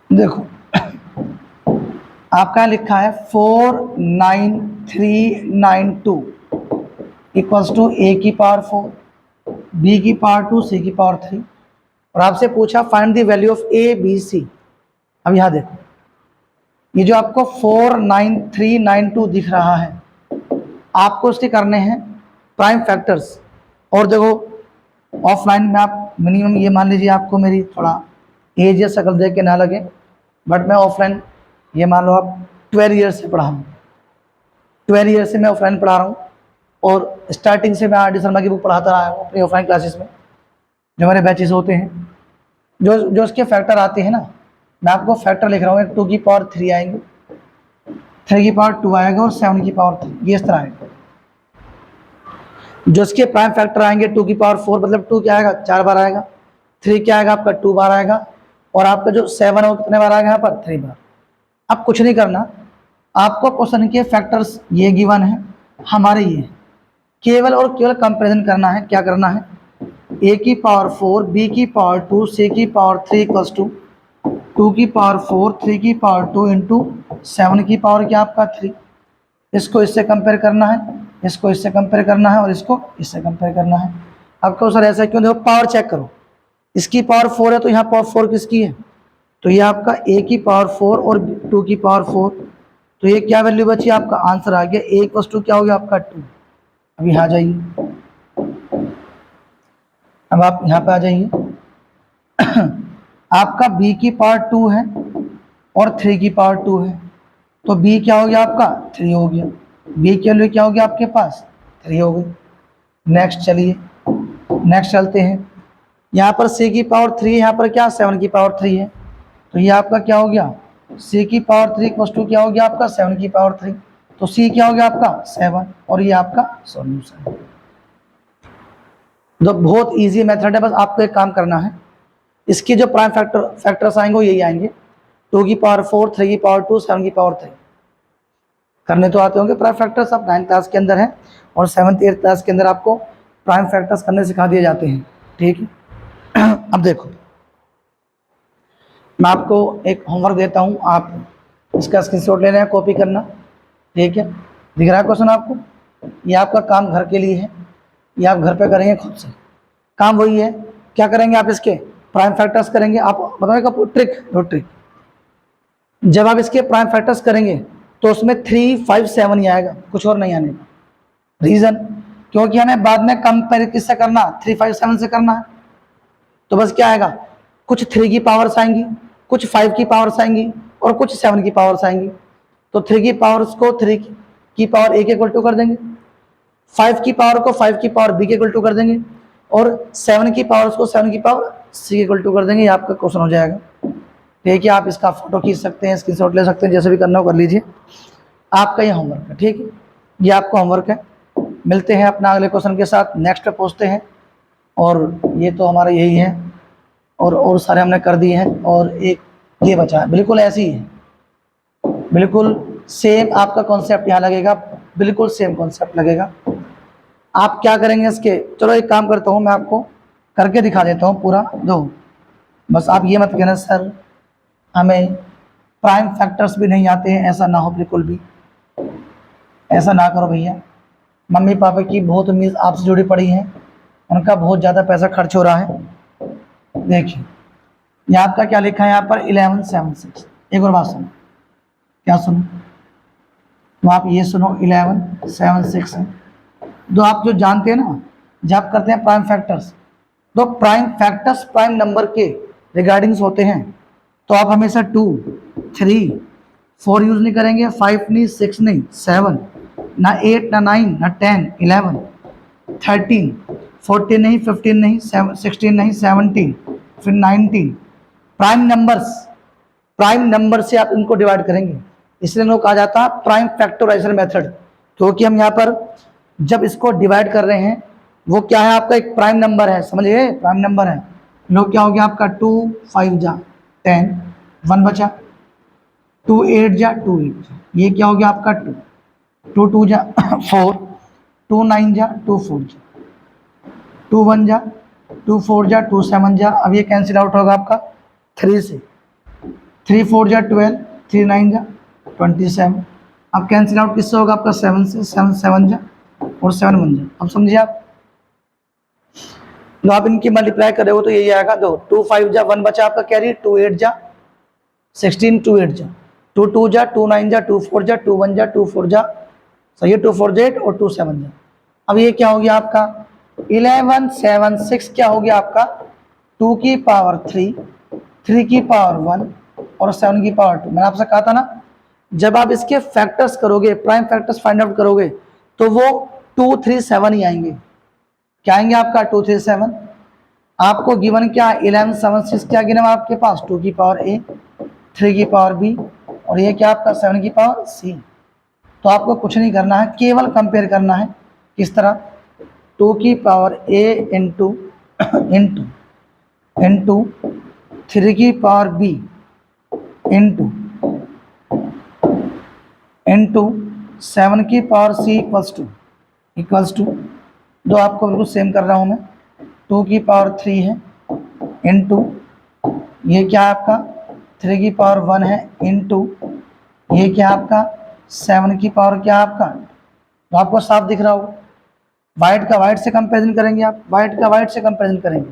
देखो आपका लिखा है 49392 इक्वल्स टू ए की पावर 4, बी की पावर 2, सी की पावर 3, और आपसे पूछा find the value of A B C. अब यहाँ देखो ये जो आपको 49392 दिख रहा है, आपको उसके करने हैं प्राइम फैक्टर्स। और देखो ऑफलाइन में आप मिनिमम ये मान लीजिए, आपको मेरी थोड़ा एज या शक्ल देख के ना लगे, बट मैं ऑफलाइन ये मान लो आप 12 ईयर्स से पढ़ा हूँ, 12 ईयर्स से मैं ऑफलाइन पढ़ा रहा हूँ। और स्टार्टिंग से मैं आर डी शर्मा की बुक पढ़ाता रहा हूँ अपनी ऑफलाइन क्लासेस में, जो हमारे बैचेस होते हैं। जो जो उसके फैक्टर आते हैं ना, मैं आपको फैक्टर लिख रहा हूँ, एक 2 की पावर 3 आएंगे, 3 की पावर 2 आएगा और 7 की पावर 3, ये इस तरह आएगा। जो इसके प्राइम फैक्टर आएंगे 2 की पावर 4, मतलब 2 क्या आएगा 4 बार आएगा, 3 क्या आएगा आपका 2 बार आएगा, और आपका जो 7 है वो कितने बार आएगा यहाँ पर 3 बार। अब कुछ नहीं करना, आपको क्वेश्चन के फैक्टर्स ये गिवन है हमारे, ये केवल और केवल कंपेरिजन करना है। क्या करना है, ए की पावर 4, बी की पावर 2, सी की पावर 3 इक्वल्स टू 2 की पावर 4, 3 की पावर 2 इंटू 7 की पावर क्या आपका 3। इसको इससे कंपेयर करना है, इसको इससे कंपेयर करना है, और इसको इससे कंपेयर करना है। अब कहो सर ऐसा क्यों, देखो पावर चेक करो, इसकी पावर 4 है तो यहाँ पावर 4 किसकी है, तो ये आपका ए की पावर 4 और 2 की पावर 4, तो ये क्या वैल्यू बची, आपका आंसर आ गया ए इक्वल्स टू क्या हो गया आपका 2। अब यहाँ आ जाइए, अब आप यहाँ पे आ जाइए आपका b की पावर 2 है और 3 की पावर 2 है, तो b क्या हो गया आपका 3 हो गया, b के लिए क्या हो गया आपके पास 3 हो गई। नेक्स्ट चलिए, नेक्स्ट चलते हैं। यहाँ पर c की पावर 3, यहाँ पर क्या 7 की पावर 3 है, तो ये आपका क्या हो गया c की पावर 3 इक्वल्स टू क्या हो गया आपका 7 की पावर 3, तो c क्या हो गया आपका 7, और ये आपका सॉल्यूशन। तो बहुत इजी मेथड है, बस आपको एक काम करना है, इसके जो प्राइम फैक्टर्स आएंगे वो यही आएंगे, 2 की पावर 4, 3 की पावर 2, 7 की पावर 3। करने तो आते होंगे प्राइम फैक्टर्स, आप 9th क्लास के अंदर है, और 7th 8th क्लास के अंदर आपको प्राइम फैक्टर्स करने सिखा दिए जाते हैं, ठीक है। अब देखो मैं आपको एक होमवर्क देता हूँ, आप इसका स्क्रीनशॉट लेना है, कॉपी करना, ठीक है। दिख रहा है क्वेश्चन आपको, ये आपका काम घर के लिए है, ये आप घर पे करेंगे खुद से। काम वही है, क्या करेंगे आप, इसके प्राइम फैक्टर्स करेंगे। आप बताओगे कब ट्रिक, दो ट्रिक, जब आप इसके प्राइम फैक्टर्स करेंगे तो उसमें 3, 5, 7 ही आएगा, कुछ और नहीं आने का। रीजन, क्योंकि हमें बाद में कंपेयर किससे करना, 3, 5, 7 से करना है। तो बस क्या आएगा, कुछ 3 की पावर्स आएंगी, कुछ 5 की पावर्स आएंगी, और कुछ 7 की पावर्स आएंगी। तो 3 की पावर्स को 3 की पावर a के इक्वल टू कर देंगे, 5 की पावर को 5 की पावर b के इक्वल टू कर देंगे, और 7 की पावर्स को 7 की पावर c के इक्वल टू कर देंगे। ये आपका क्वेश्चन हो जाएगा, ठीक है। आप इसका फोटो खींच सकते हैं, स्क्रीनशॉट ले सकते हैं, जैसे भी करना हो कर लीजिए। आपका ये होमवर्क है, ठीक है, ये आपका होमवर्क है। मिलते हैं अपना अगले क्वेश्चन के साथ, नेक्स्ट पे पहुँचते हैं। और ये तो हमारा यही है, और सारे हमने कर दिए हैं, और एक ये बचा है, बिल्कुल ऐसी ही है, बिल्कुल सेम आपका कॉन्सेप्ट यहाँ लगेगा, बिल्कुल सेम कॉन्सेप्ट लगेगा। आप क्या करेंगे इसके, चलो एक काम करता हूँ, मैं आपको करके दिखा देता हूँ पूरा। दो, बस आप ये मत कहना सर हमें प्राइम फैक्टर्स भी नहीं आते हैं, ऐसा ना हो, बिल्कुल भी ऐसा ना करो भैया। मम्मी पापा की बहुत उम्मीद आपसे जुड़ी पड़ी है, उनका बहुत ज़्यादा पैसा खर्च हो रहा है। देखिए यहाँ आपका क्या लिखा है, यहाँ पर 1176। एक और बात सुनो, क्या सुनो, तो आप ये सुनो 1176 है। जो आप जो जानते हैं ना, जब करते हैं प्राइम फैक्टर्स, तो प्राइम फैक्टर्स प्राइम नंबर के रिगार्डिंग्स होते हैं, तो आप हमेशा 2, 3, 4 यूज नहीं करेंगे, 5 नहीं, 6 नहीं, 7 ना, 8 ना, 9 ना, 10, 11, 13, 14 नहीं, 15 नहीं, 16 नहीं, 17, फिर 19। प्राइम नंबर से आप इनको डिवाइड करेंगे, इसलिए इनको कहा जाता है प्राइम फैक्टराइजेशन मेथड, क्योंकि हम यहाँ पर जब इसको डिवाइड कर रहे हैं वो क्या है, आपका एक प्राइम नंबर है, समझिए प्राइम नंबर है। लो क्या हो गया आपका 2 5 जा 10, 1 बचा, 2 8 जा 2 8 जा, ये क्या हो गया आपका 2, 2 2 जा 4, 2 9 जा 2 4 जा, 2 1 जा 2 4 जा 2 7 जा, अब ये कैंसिल आउट होगा आपका 3 से, 3 4 जा 12, 3 9 जा 27, अब कैंसिल आउट किससे होगा आपका 7 से, 7 7 जा और 7 1 जा। अब समझिए आप, तो आप इनकी मल्टीप्लाई कर रहे हो तो यही आएगा, दो 2 5 जा 1 बचा आपका कैरी, 2 8 जा 16, 2 8 जा 2 2 जा 2 9 जा 2 4 जा 2 1 जा 2 4 जा, सही है, 2 4 जा 8 और 2 7 जा। अब ये क्या हो गया आपका 11 7 6, क्या हो गया आपका 2 की पावर 3, 3 की पावर 1 और 7 की पावर 2। मैंने आपसे कहा था ना, जब आप इसके फैक्टर्स करोगे, प्राइम फैक्टर्स फाइंड आउट करोगे, तो वो 2 3 7 ही आएंगे। क्या आएंगे आपका 2 3 7। आपको गिवन क्या 11 7 6, क्या गिवन आपके पास 2 की पावर ए, 3 की पावर बी और ये क्या आपका 7 की पावर सी। तो आपको कुछ नहीं करना है, केवल कंपेयर करना है, किस तरह 2 की पावर ए इंटू इंटू इंटू 3 की पावर बी इंटू इंटू 7 की पावर सी इक्वल्स टू दो, आपको बिल्कुल सेम कर रहा हूँ मैं, 2 की पावर 3 है इंटू ये क्या आपका 3 की पावर 1 है इंटू ये क्या आपका 7 की पावर क्या आपका, तो आपको साफ दिख रहा होगा। वाइट का वाइट से कंपेरिजन करेंगे, आप वाइट का वाइट से कंपेरिजन करेंगे,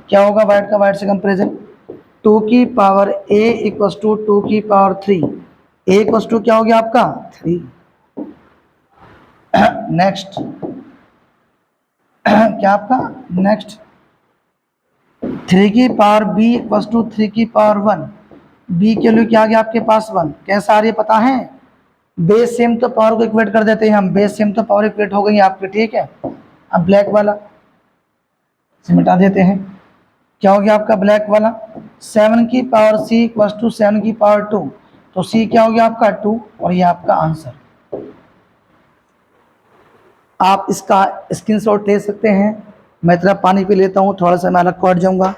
क्या होगा वाइट का वाइट से कंपेरिजन, 2 की पावर a इक्वल्स टू 2 की पावर 3, a इक्वल्स टू क्या हो गया आपका 3। नेक्स्ट क्या आपका नेक्स्ट 3 की पावर b इक्वल्स टू 3 की पावर 1, b के लिए क्या आ गया आपके पास 1। कैसा आ रही है पता है, बेस सेम तो पावर को इक्वेट कर देते हैं हम, बेस सेम तो पावर इक्वेट हो गई आपकी, ठीक है। अब ब्लैक वाला से मिटा देते हैं, क्या हो गया आपका ब्लैक वाला 7 की पावर c इक्वल्स टू 7 की पावर 2, तो c क्या हो गया आपका 2 और ये आपका आंसर। आप इसका स्क्रीनशॉट ले सकते हैं, मैं तरह पानी पी लेता हूँ, थोड़ा सा मैं अलग को हट जाऊँगा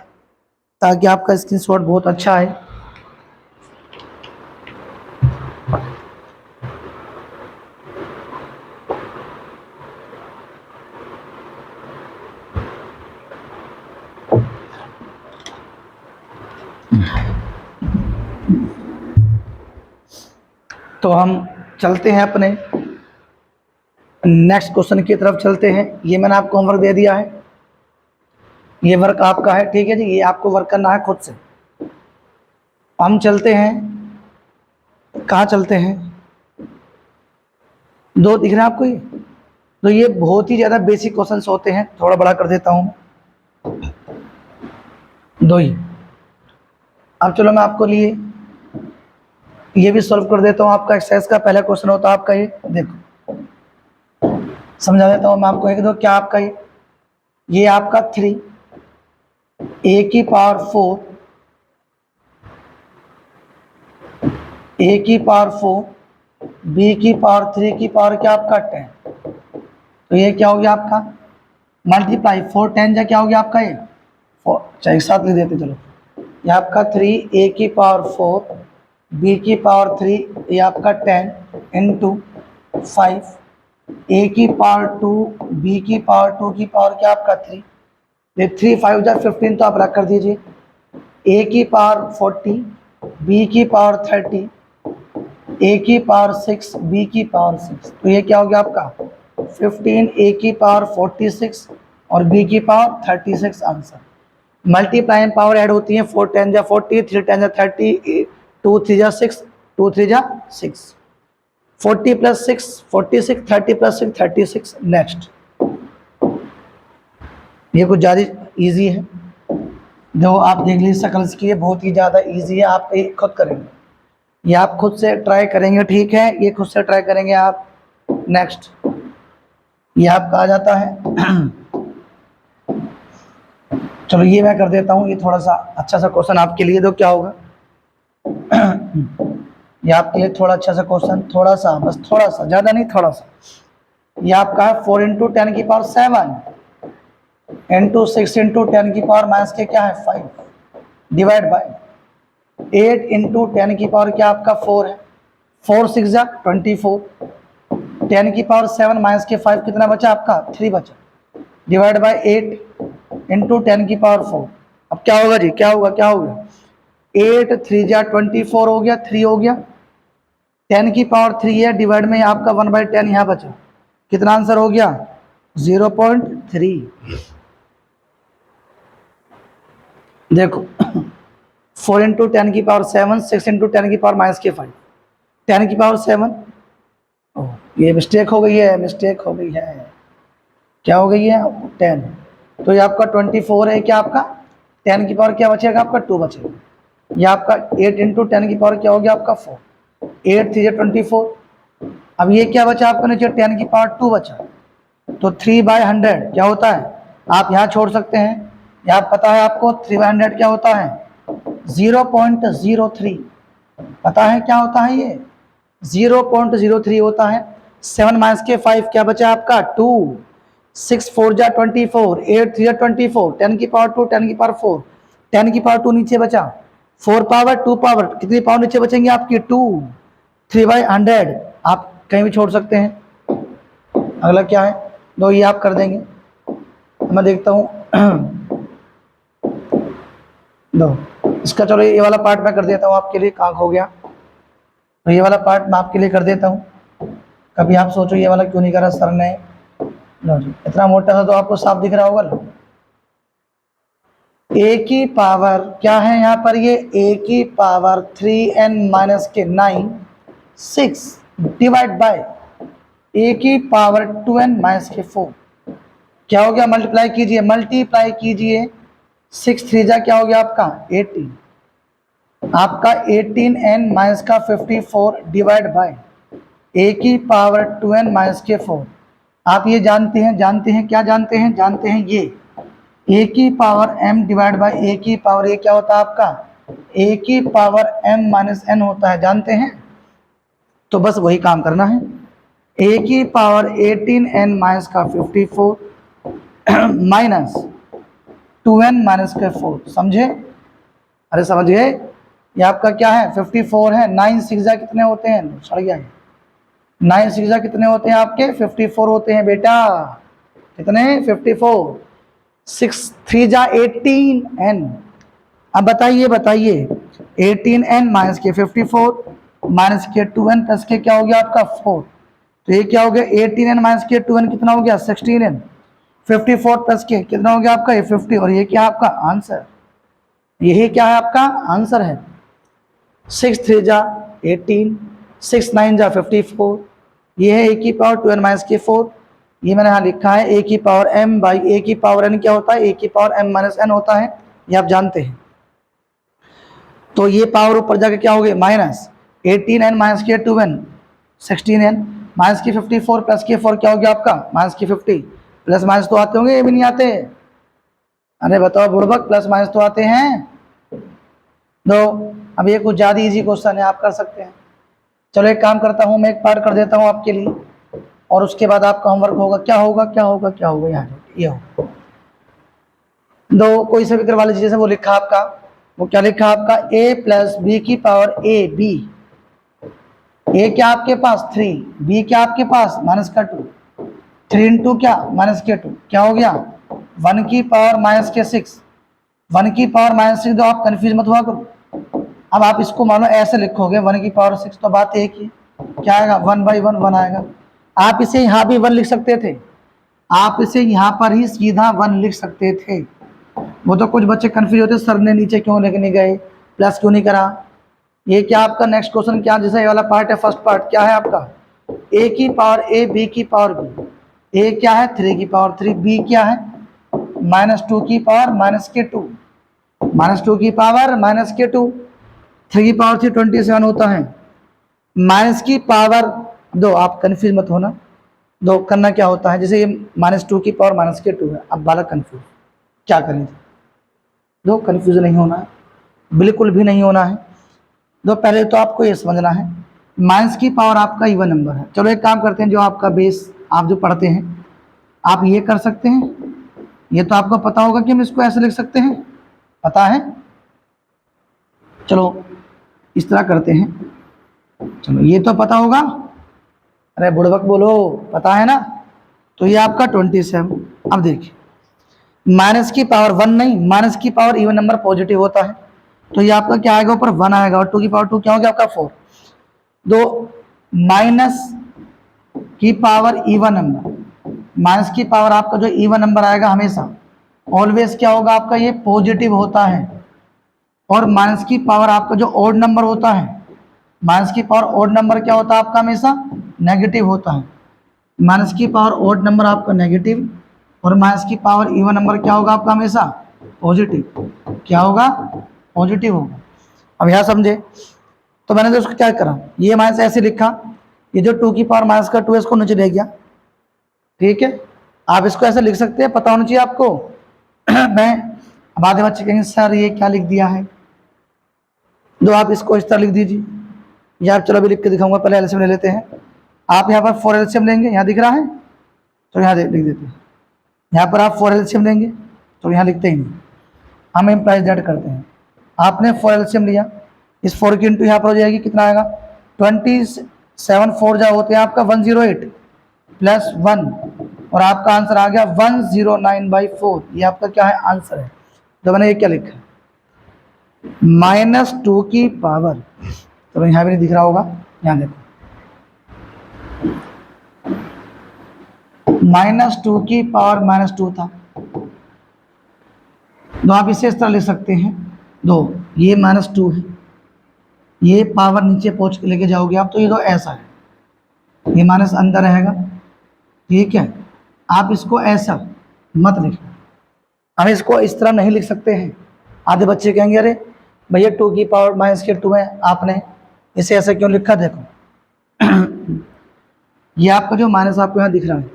ताकि आपका स्क्रीनशॉट बहुत अच्छा है। तो हम चलते हैं अपने नेक्स्ट क्वेश्चन की तरफ चलते हैं। ये मैंने आपको होमवर्क दे दिया है, ये वर्क आपका है, ठीक है जी, ये आपको वर्क करना है खुद से। हम चलते हैं, कहाँ चलते हैं, दो दिख रहे हैं आपको ये, तो ये बहुत ही ज़्यादा बेसिक क्वेश्चंस होते हैं, थोड़ा बड़ा कर देता हूँ दो ही। अब चलो मैं आपको लिए ये भी सॉल्व कर देता हूँ। आपका एक्सरसाइज का पहला क्वेश्चन होता है आपका ये, देखो समझा देता हूँ मैं आपको, एक दो क्या आपका ये आपका 3 a की पावर 4 a की पावर 4 b की पावर 3 की पावर क्या आपका 10, तो ये क्या हो गया आपका मल्टीप्लाई 4 10 जा क्या हो गया आपका ये 4, अच्छा एक साथ लिख देते चलो, ये आपका 3 a की पावर 4 b की पावर 3 ये आपका 10 इंटू 5 a की पावर 2 b की पावर 2 की पावर क्या आपका 3, ये 3 5 जा 15, तो आप रख कर दीजिए, a की पावर 40 b की पावर 30 a की पावर 6 b की पावर 6, तो ये क्या हो गया आपका 15 a की पावर 46 और b की power 36 answer. Multiply power add होती है, 4 10 जा 40, 3 10 जा 30, 2 3 जा 6, 2 3 जा 6, 40 प्लस 6 46, 30 प्लस 6 36। नेक्स्ट ये कुछ ज़्यादा इजी है, जो आप देख लीजिए शकल्स की, ये बहुत ही ज़्यादा इजी है, आप ये खुद करेंगे, ये आप खुद से ट्राई करेंगे, ठीक है, ये खुद से ट्राई करेंगे आप। नेक्स्ट ये आपका आ जाता है चलो ये मैं कर देता हूँ, ये थोड़ा सा अच्छा सा क्वेश्चन आपके लिए, तो क्या होगा ये आपके लिए थोड़ा अच्छा सा क्वेश्चन, थोड़ा सा, बस थोड़ा सा, ज़्यादा नहीं, थोड़ा सा। ये आपका है 4 इंटू 10 की पावर 7 इंटू 6 इंटू 10 की पावर माइनस के क्या है 5 डिवाइड बाय 8 इंटू 10 की पावर क्या आपका 4 है, 4 6 जा 24, 10 की पावर 7 माइनस के 5 कितना बचा आपका 3 बचा, डिवाइड बाय 8 इंटू 10 की पावर 4। अब क्या होगा जी, क्या होगा, क्या होगा, 8 3 जा 24 हो गया, 3 हो गया, 10 की पावर 3 है, डिवाइड में आपका 1/10 यहाँ बचा, कितना आंसर हो गया 0.3। देखो 4 इंटू 10 की पावर 7, 6 इंटू 10 की पावर माइनस के 5, 10 की पावर 7, ये मिस्टेक हो गई है, मिस्टेक हो गई है, क्या हो गई है 10, तो ये आपका 24 है, क्या आपका 10 की पावर क्या बचेगा आपका 2 बचेगा, ये आपका 8 इंटू 10 की पावर क्या हो गया आपका 4, 8 3 24, अब ये क्या बचा आपका नीचे 10 की पावर 2 बचा, तो 3/100 क्या होता है, आप यहाँ छोड़ सकते हैं, यहाँ पता है आपको 3/100 क्या होता है 0.03, पता है क्या होता है ये 0.03 होता है। 7 माइनस के 5 क्या बचा आपका 2, 6 4 जा 24, 8 3 जा 24, 10 की पावर 2, 10 की पावर 4, 10 की पावर 2 नीचे बचा, 4 पावर 2 पावर कितनी पावर नीचे बचेंगे आपकी 2, 3/100 आप कहीं भी छोड़ सकते हैं। अगला क्या है, दो ये आप कर देंगे, मैं देखता हूँ दो इसका, चलो ये वाला पार्ट मैं कर देता हूँ आपके लिए, कहाँ हो गया, तो ये वाला पार्ट मैं आपके लिए कर देता हूँ। कभी आप सोचो ये वाला क्यों नहीं करा सर ने, लो जी, इतना मोटा था तो आपको साफ दिख रहा होगा ना, ए की पावर क्या है यहाँ पर, ये ए की पावर 3n माइनस के 9 6 डिवाइड बाय ए की पावर 2n माइनस के 4, क्या हो गया, मल्टीप्लाई कीजिए, मल्टीप्लाई कीजिए, 6 3 जा क्या हो गया आपका 18, आपका 18n माइनस का 54 डिवाइड बाय ए की पावर 2n माइनस के 4। आप ये जानते हैं, जानते हैं क्या जानते हैं, जानते हैं ये ए की पावर m डिवाइड बाय ए की पावर ए क्या होता है आपका ए की पावर m माइनस n होता है, जानते हैं, तो बस वही काम करना है, ए की पावर 18n माइनस का 54 माइनस 2n माइनस का 4, समझे, अरे समझ गए, ये आपका क्या है 54 है, 9 6 जा कितने होते हैं, सड़ गया है, 9 6 जा कितने होते हैं आपके 54 होते हैं बेटा, कितने 54, 6 3 जा 18n, अब बताइए बताइए 18n माइनस के 54 माइनस के 2n प्लस के क्या हो गया आपका 4, तो ये क्या हो गया 18n माइनस के 2n कितना हो गया 16n, 54 प्लस के कितना हो गया आपका ये 50, और ये क्या आपका आंसर, यही क्या है आपका आंसर है, 6 3 जा 18, 6 9 जा 54, ये है ए की पावर 2n माइनस के 4, ये मैंने यहाँ लिखा है ए की पावर m बाई ए की पावर n क्या होता है, ए की पावर m माइनस n होता है, ये आप जानते हैं, तो ये पावर ऊपर जाके क्या हो गया माइनस 18n माइनस के 2n 16n माइनस की 54 प्लस के 4 क्या हो गया आपका माइनस की 50, प्लस माइनस तो आते होंगे, ये भी नहीं आते, अरे बताओ बुड़बक, प्लस माइनस तो आते हैं दो। अब ये कुछ ज़्यादा इजी क्वेश्चन है, आप कर सकते हैं, चलो एक काम करता हूँ, मैं एक पार्ट कर देता हूँ आपके लिए, और उसके बाद आपका होमवर्क होगा, क्या होगा क्या होगा क्या होगा, यहाँ ये होगा, दो कोई से भी करवा लीजिए, जैसे वो लिखा आपका, वो क्या लिखा आपका a प्लस बी की पावर a b, a क्या आपके पास 3, b क्या आपके पास माइनस का 2, 3 इंटू क्या माइनस के 2 क्या हो गया 1 की पावर माइनस के 6, 1 की पावर माइनस 6, तो आप कंफ्यूज मत हुआ करो, अब आप इसको मानो ऐसे लिखोगे 1 की पावर 6, तो बात एक ही, क्या आएगा 1/1 1 आएगा, आप इसे यहाँ भी 1 लिख सकते थे, आप इसे यहाँ पर ही सीधा 1 लिख सकते थे, वो तो कुछ बच्चे कंफ्यूज होते सर ने नीचे क्यों लिखने गए, प्लस क्यों नहीं करा, ये क्या आपका नेक्स्ट क्वेश्चन क्या, जैसे ये वाला पार्ट है, फर्स्ट पार्ट क्या है आपका a की पावर a b की पावर b, a क्या है 3 की पावर 3, b क्या है -2 की पावर -2, -2 की पावर -2, 3 की पावर 3 27 होता है, माइनस की पावर दो, आप कन्फ्यूज मत होना, दो करना क्या होता है, जैसे ये -2 की पावर -2 है, अब बालक कन्फ्यूज क्या करें, दो कन्फ्यूज नहीं होना है, बिल्कुल भी नहीं होना है। दो पहले तो आपको ये समझना है माइनस की पावर आपका इवन नंबर है। चलो एक काम करते हैं, जो आपका बेस आप जो पढ़ते हैं आप ये कर सकते हैं, ये तो आपको पता होगा कि हम इसको ऐसे लिख सकते हैं, पता है। चलो इस तरह करते हैं, चलो ये तो पता होगा, अरे बुड़बक बोलो, पता है ना। तो ये आपका 27, अब देखिए माइनस की पावर 1 नहीं, माइनस की पावर इवन नंबर पॉजिटिव होता है, तो ये आपका क्या आएगा, ऊपर 1 आएगा, और 2 की पावर 2 क्या हो गया आपका 4। दो माइनस की पावर इवन नंबर, माइनस की पावर आपका जो इवन नंबर आएगा हमेशा ऑलवेज क्या होगा आपका, ये पॉजिटिव होता है। और माइनस की पावर आपका जो ऑड नंबर होता है, माइनस की पावर ऑड नंबर क्या होता है आपका, हमेशा नेगेटिव होता है। माइनस की पावर ऑड नंबर आपका नेगेटिव, और माइनस की पावर इवन नंबर क्या होगा आपका, हमेशा पॉजिटिव। क्या होगा, पॉजिटिव होगा। अब यहाँ समझे, तो मैंने तो उसको क्या करा, ये माइनस ऐसे लिखा, ये जो 2 की पावर माइनस का 2 है इसको नीचे ले गया, ठीक है। आप इसको ऐसे लिख सकते हैं, पता होना चाहिए आपको। मैं अब आधे बच्चे कहेंगे सर ये क्या लिख दिया है, दो आप इसको इस तरह लिख दीजिए, या आप चलो अभी लिख के दिखाऊंगा, पहले एलसीएम ले लेते हैं। आप यहाँ पर 4 एलसीएम लेंगे, यहाँ दिख रहा है तो यहाँ लिख देते हैं, यहाँ पर आप 4 एलसीएम लेंगे तो यहाँ लिखते ही नहीं, हम इम्प्लाइज दैट करते हैं। आपने 4 एलसीएम लिया, इस 4 की इंटू यहाँ पर हो जाएगी, कितना आएगा 27, 4 जा होते हैं आपका 108 प्लस 1, और आपका आंसर आ गया 109/4। ये आपका क्या है, आंसर है। तो मैंने ये क्या लिखा, -2 की पावर, तो यहाँ भी नहीं दिख रहा होगा, यहाँ देखो -2 की पावर -2 था, तो आप इसे इस तरह लिख सकते हैं, दो ये -2 है, ये पावर नीचे पहुंच के लेके जाओगे आप, तो ये तो ऐसा है, ये माइनस अंदर रहेगा, ठीक है। आप इसको ऐसा मत लिखना, हम इसको इस तरह नहीं लिख सकते हैं। आधे बच्चे कहेंगे अरे भैया 2 की पावर -2 है, आपने इसे ऐसे क्यों लिखा, देखो ये आपका जो माइनस आपको यहाँ दिख रहा है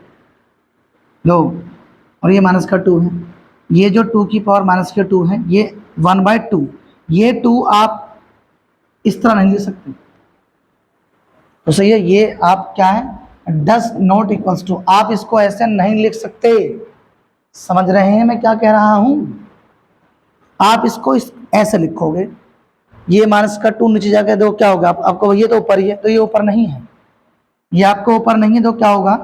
दो, और ये -2 है, ये जो 2 की पावर -2 है ये 1/2, ये 2 आप इस तरह नहीं लिख सकते, तो सही है। ये आप क्या है, डज नॉट इक्वल्स टू, आप इसको ऐसे नहीं लिख सकते, समझ रहे हैं मैं क्या कह रहा हूं। आप इसको ऐसे लिखोगे, ये -2 नीचे जाकर दो क्या होगा, आपको ये तो ऊपर ही है, तो ये ऊपर नहीं है, ये आपको ऊपर नहीं है, तो क्या होगा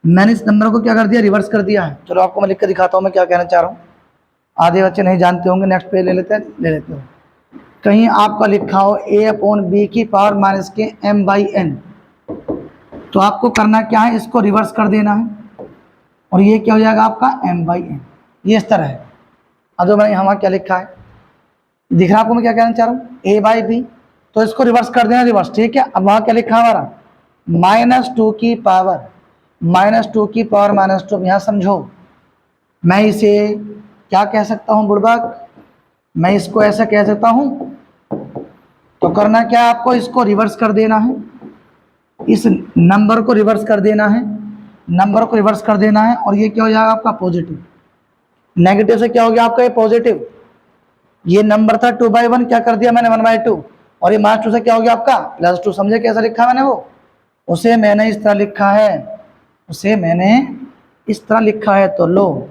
मैंने इस नंबर को क्या कर दिया, रिवर्स कर दिया है। चलो आपको मैं लिख कर दिखाता हूँ मैं क्या कहना चाह रहा हूँ, आधे बच्चे नहीं जानते होंगे, नेक्स्ट पेज ले लेते हैं। कहीं आपका लिखा हो a/b की पावर -m/n, तो आपको करना क्या है, इसको रिवर्स कर देना है, और ये क्या हो जाएगा आपका m/n, ये इस तरह है। अब जो मैंने यहाँ क्या लिखा है दिख रहा है आपको मैं क्या कहना चाह रहा हूँ, a/b, तो इसको रिवर्स कर देना, रिवर्स, ठीक है। अब वहाँ क्या लिखा हमारा -2 की पावर -2 की पावर -2, यहाँ समझो, मैं इसे क्या कह सकता हूँ बुड़बक, मैं इसको ऐसा कह सकता हूँ, तो करना क्या है आपको, इसको रिवर्स कर देना है, इस नंबर को रिवर्स कर देना है, नंबर को रिवर्स कर देना है, और ये क्या हो जाएगा आपका पॉजिटिव, नेगेटिव से क्या हो गया आपका ये पॉजिटिव, ये नंबर था 2/1, क्या कर दिया मैंने 1/2, और ये -2 से क्या हो गया आपका +2, समझे कैसा लिखा मैंने, वो उसे मैंने इस तरह लिखा है, उसे मैंने इस तरह लिखा है, तो लो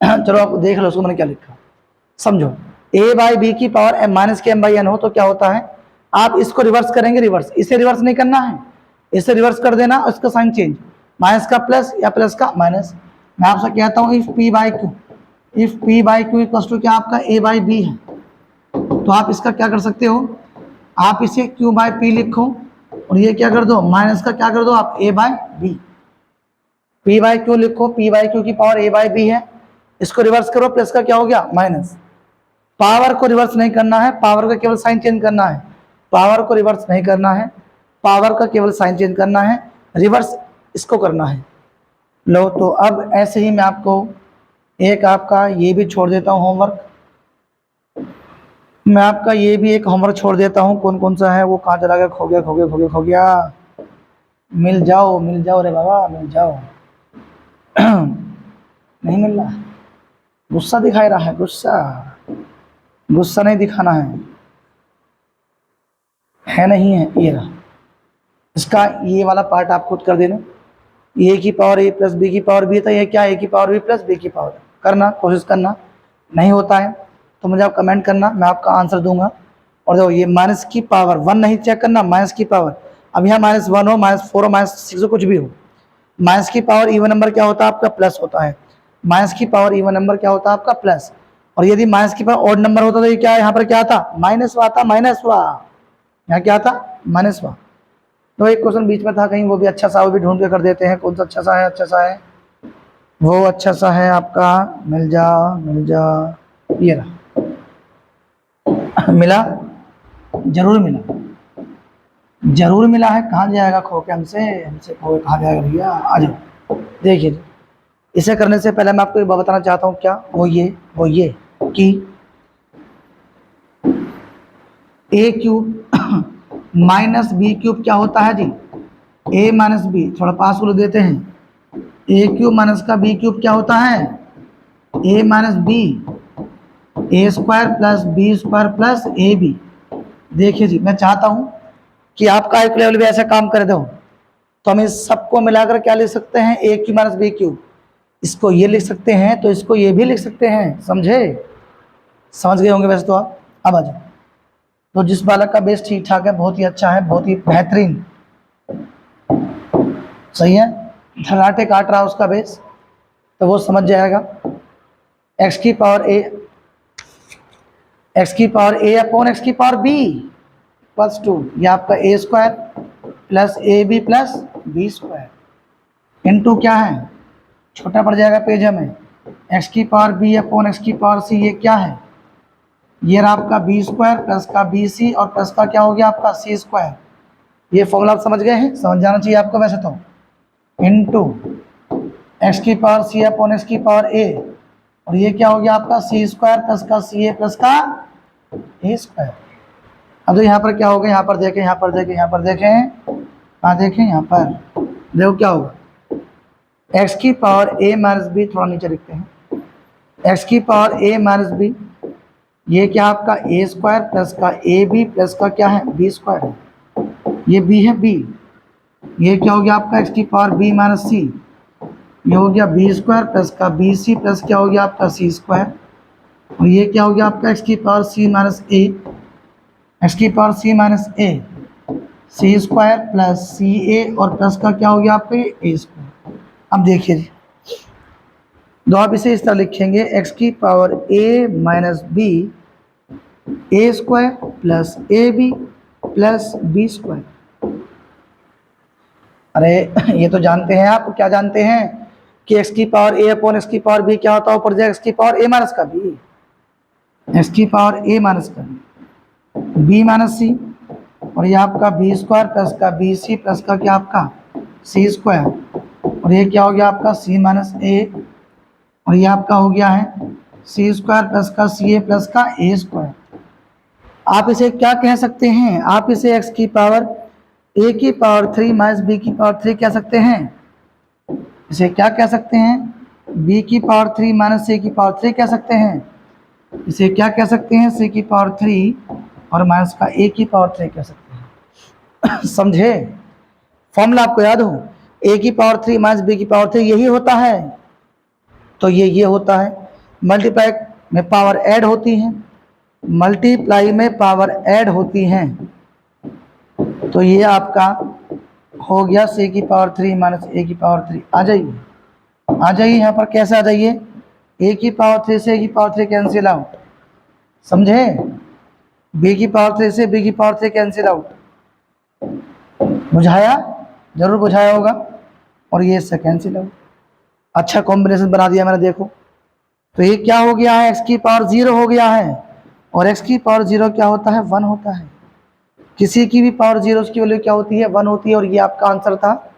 चलो आप देख लो उसको मैंने क्या लिखा, समझो a/b की पावर -m/n हो तो क्या होता है, आप इसको रिवर्स करेंगे, रिवर्स, इसे रिवर्स नहीं करना है, इसे रिवर्स कर देना, उसका साइन चेंज, माइनस का प्लस या प्लस का माइनस। मैं आपसे कहता हूँ इफ p/q इक्वल्स टू क्या आपका a/b है, तो आप इसका क्या कर सकते हो, आप इसे q/p लिखो, और ये क्या कर दो, माइनस का क्या कर दो आप a/b, p/q लिखो, p/q की पावर a/b है, इसको रिवर्स करो, प्लस का क्या हो गया माइनस, पावर को रिवर्स नहीं करना है, पावर का केवल साइन चेंज करना है, पावर को रिवर्स नहीं करना है, पावर का केवल साइन चेंज करना है, रिवर्स इसको करना है, लो, तो अब ऐसे ही मैं आपको एक आपका ये भी छोड़ देता हूँ होमवर्क। मैं आपका ये भी एक होमवर्क छोड़ देता हूँ। कौन कौन सा है वो कहाँ चला गया? खो गया खो गया खो गया खो गया। मिल जाओ रे बाबा, मिल जाओ। नहीं मिल रहा? गुस्सा दिखाई रहा है, गुस्सा। गुस्सा नहीं दिखाना है नहीं है? ये रहा। इसका ये वाला पार्ट आप खुद कर देना। ए की पावर ए प्लस बी की पावर बी था, ये क्या? ए की पावर बी प्लस बी की पावर। करना, कोशिश करना। नहीं होता है तो मुझे आप कमेंट करना, मैं आपका आंसर दूंगा। और देखो, ये माइनस की पावर वन नहीं चेक करना, माइनस की पावर। अब यहाँ -1 हो, -4 हो, -6 हो, कुछ भी हो, माइनस की पावर इवन नंबर क्या होता है आपका? प्लस होता है। माइनस की पावर इवन नंबर क्या होता है आपका? प्लस। और यदि माइनस की पावर ऑड नंबर होता तो ये क्या, यहाँ पर क्या था? माइनस हुआ था, माइनस हुआ। यहाँ क्या था? माइनस हुआ। तो एक क्वेश्चन बीच में था कहीं, वो भी अच्छा सा, वो भी ढूंढ के कर देते हैं। कौन सा अच्छा सा है? अच्छा सा है वो, अच्छा सा है आपका। मिल जा, मिल जा। ये रहा। मिला? जरूर मिला, जरूर मिला है। कहाँ जाएगा खो के? हमसे हमसे खो के कहाँ जाएगा भैया? आ जाओ। देखिए, इसे करने से पहले मैं आपको एक बात बताना चाहता हूँ। क्या? वो ये कि ए क्यूब माइनस बी क्यूब क्या होता है जी? ए माइनस बी, थोड़ा पास बोल देते हैं। ए क्यूब माइनस का बी क्यूब क्या होता है? A minus b, a square plus b square plus a b. देखिए जी, मैं चाहता हूं कि आपका एक लेवल भी ऐसा काम कर दो, तो हम इस सबको मिलाकर क्या लिख सकते हैं? A cube minus B cube. इसको ये लिख सकते हैं तो इसको ये भी लिख सकते हैं। समझे? समझ गए होंगे वैसे तो आप। अब आ जाओ। तो जिस बालक का बेस ठीक ठाक है, बहुत ही अच्छा है, बहुत ही बेहतरीन, सही है, धनाटे काट रहा उसका बेस, तो वो समझ जाएगा। एक्स की पावर ए, एक्स की पावर ए अपॉन एक्स की पावर बी प्लस 2, ये आपका a square plus a b plus b square into क्या है? छोटा पड़ जाएगा पेज हमें। एक्स की पावर बी अपॉन एक्स की पावर सी, ये क्या है? ये रहा आपका बी स्क्वायर प्लस का बी सी और प्लस का क्या हो गया आपका? सी स्क्वायर। ये फॉर्मूला आप समझ गए हैं? समझ जाना चाहिए आपको वैसे तो। इंटू एक्स की पावर सी अपॉन एक्स की पावर ए, और ये क्या हो गया आपका? सी स्क्वायर प्लस का सी ए प्लस का ए स्क्वायर। अब तो यहाँ पर क्या होगा? यहाँ पर देखें, यहाँ पर देखें, यहाँ पर देखें, कहाँ देखें? यहाँ पर देखो क्या होगा। एक्स की पावर ए माइनस बी, थोड़ा नीचे लिखते हैं, एक्स की पावर ए माइनस बी, ये क्या आपका? ए स्क्वायर प्लस का ए बी प्लस का क्या है? B square. ये बी है, बी। ये क्या हो गया आपका? एक्स की पावर बी माइनस सी, ये हो गया बी स्क्वायर प्लस का बी सी प्लस क्या हो गया आपका? सी स्क्वायर। और ये क्या हो गया आपका? एक्स की पावर सी माइनस ए, एक्स की पावर सी माइनस ए, सी स्क्वायर प्लस सी ए और प्लस का क्या हो गया आपका? A square. अब देखिए जी, तो आप इसे इस तरह लिखेंगे, एक्स की power a minus b, a square plus a b plus b square. अरे ये तो जानते हैं आप, क्या जानते हैं कि एक्स की पावर ए अपॉन एक्स की पावर बी क्या होता है? ऊपर जाए एक्स की पावर ए माइनस का बी, एक्स की पावर ए माइनस का बी माइनस सी, और ये आपका बी स्क्वायर प्लस का बी सी प्लस का क्या आपका? सी स्क्वायर। और ये क्या हो गया आपका? सी माइनस ए, और ये आपका हो गया है सी स्क्वायर प्लस का सी ए प्लस का ए स्क्वायर। आप इसे क्या कह सकते हैं? आप इसे एक्स की पावर ए की पावर 3 माइनस बी की पावर 3 कह सकते हैं। इसे क्या कह सकते हैं? बी की पावर 3 माइनस सी की पावर 3 कह सकते हैं। इसे क्या कह सकते हैं? सी की पावर 3 और माइनस का ए की पावर 3 कह सकते हैं। समझे? फॉर्मूला आपको याद हो, ए की पावर 3 माइनस बी की पावर 3 यही होता है। तो ये होता है। मल्टीप्लाई में पावर ऐड होती है, मल्टीप्लाई में पावर ऐड होती हैं। तो ये आपका हो गया सी की पावर 3 माइनस ए की पावर 3। आ जाइए, आ जाइए यहाँ पर। कैसे आ जाइए? ए की पावर 3 से ए की पावर 3 कैंसिल आउट। समझे? बी की पावर 3 से बी की पावर 3 कैंसिल आउट। बुझाया? जरूर बुझाया होगा। और ये इससे कैंसिल आउट। अच्छा कॉम्बिनेशन बना दिया मैंने, देखो। तो ये क्या हो गया है? एक्स की पावर 0 हो गया है, और एक्स की पावर 0 क्या होता है? 1 होता है। किसी की भी पावर 0 की वैल्यू क्या होती है? 1 होती है। और ये आपका आंसर था।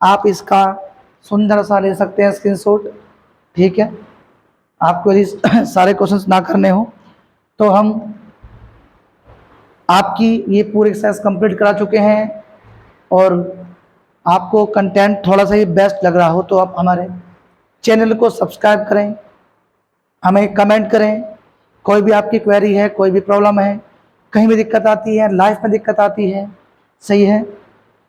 आप इसका सुंदर सा ले सकते हैं स्क्रीनशॉट। ठीक है, आपको यदि सारे क्वेश्चंस ना करने हो तो हम आपकी ये पूरी एक्सरसाइज कंप्लीट करा चुके हैं, और आपको कंटेंट थोड़ा सा ही बेस्ट लग रहा हो तो आप हमारे चैनल को सब्सक्राइब करें, हमें कमेंट करें। कोई भी आपकी क्वेरी है, कोई भी प्रॉब्लम है, कहीं भी दिक्कत आती है, लाइफ में दिक्कत आती है, सही है,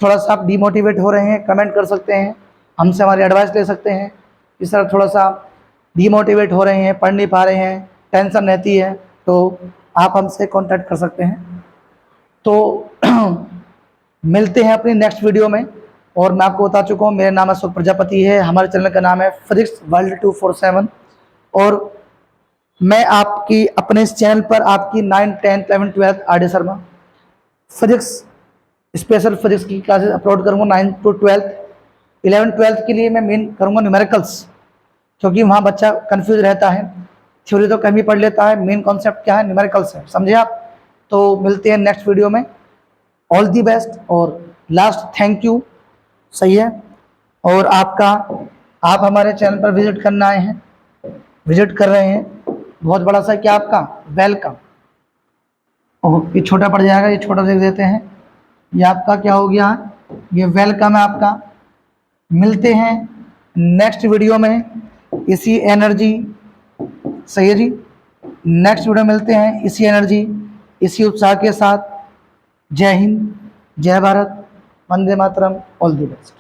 थोड़ा सा आप डिमोटिवेट हो रहे हैं, कमेंट कर सकते हैं, हमसे हमारी एडवाइस ले सकते हैं। इस तरह थोड़ा सा डिमोटिवेट हो रहे हैं, पढ़ नहीं पा रहे हैं, टेंशन रहती है, तो आप हमसे कांटेक्ट कर सकते हैं। तो मिलते हैं अपनी नेक्स्ट वीडियो में। और मैं आपको बता चुका हूँ, मेरा नाम अशोक प्रजापति है, हमारे चैनल का नाम है फिजिक्स वर्ल्ड 247। और मैं आपकी अपने इस चैनल पर आपकी 9th 10th 11th 12th RD Sharma physics, special physics की क्लासेस अपलोड करूँगा 9th to 12th। 11th 12th के लिए मैं मेन करूँगा न्यूमेरिकल्स, क्योंकि वहाँ बच्चा कंफ्यूज रहता है, थ्योरी तो कम ही पढ़ लेता है, मेन कॉन्सेप्ट क्या है, न्यूमेरिकल्स है, समझे आप। तो मिलते हैं नेक्स्ट वीडियो में, ऑल दी बेस्ट। और लास्ट थैंक यू, सही है। और आपका, आप हमारे चैनल पर विजिट करना आए हैं, विजिट कर रहे हैं, बहुत बड़ा सा क्या आपका वेलकम। ओह, ये छोटा पड़ जाएगा, ये छोटा देख देते हैं, ये आपका क्या हो गया, ये वेलकम है आपका। मिलते हैं नेक्स्ट वीडियो में इसी एनर्जी, सही है जी, नेक्स्ट वीडियो मिलते हैं इसी एनर्जी, इसी उत्साह के साथ। जय हिंद, जय Bharat, Vande Mataram, all the best.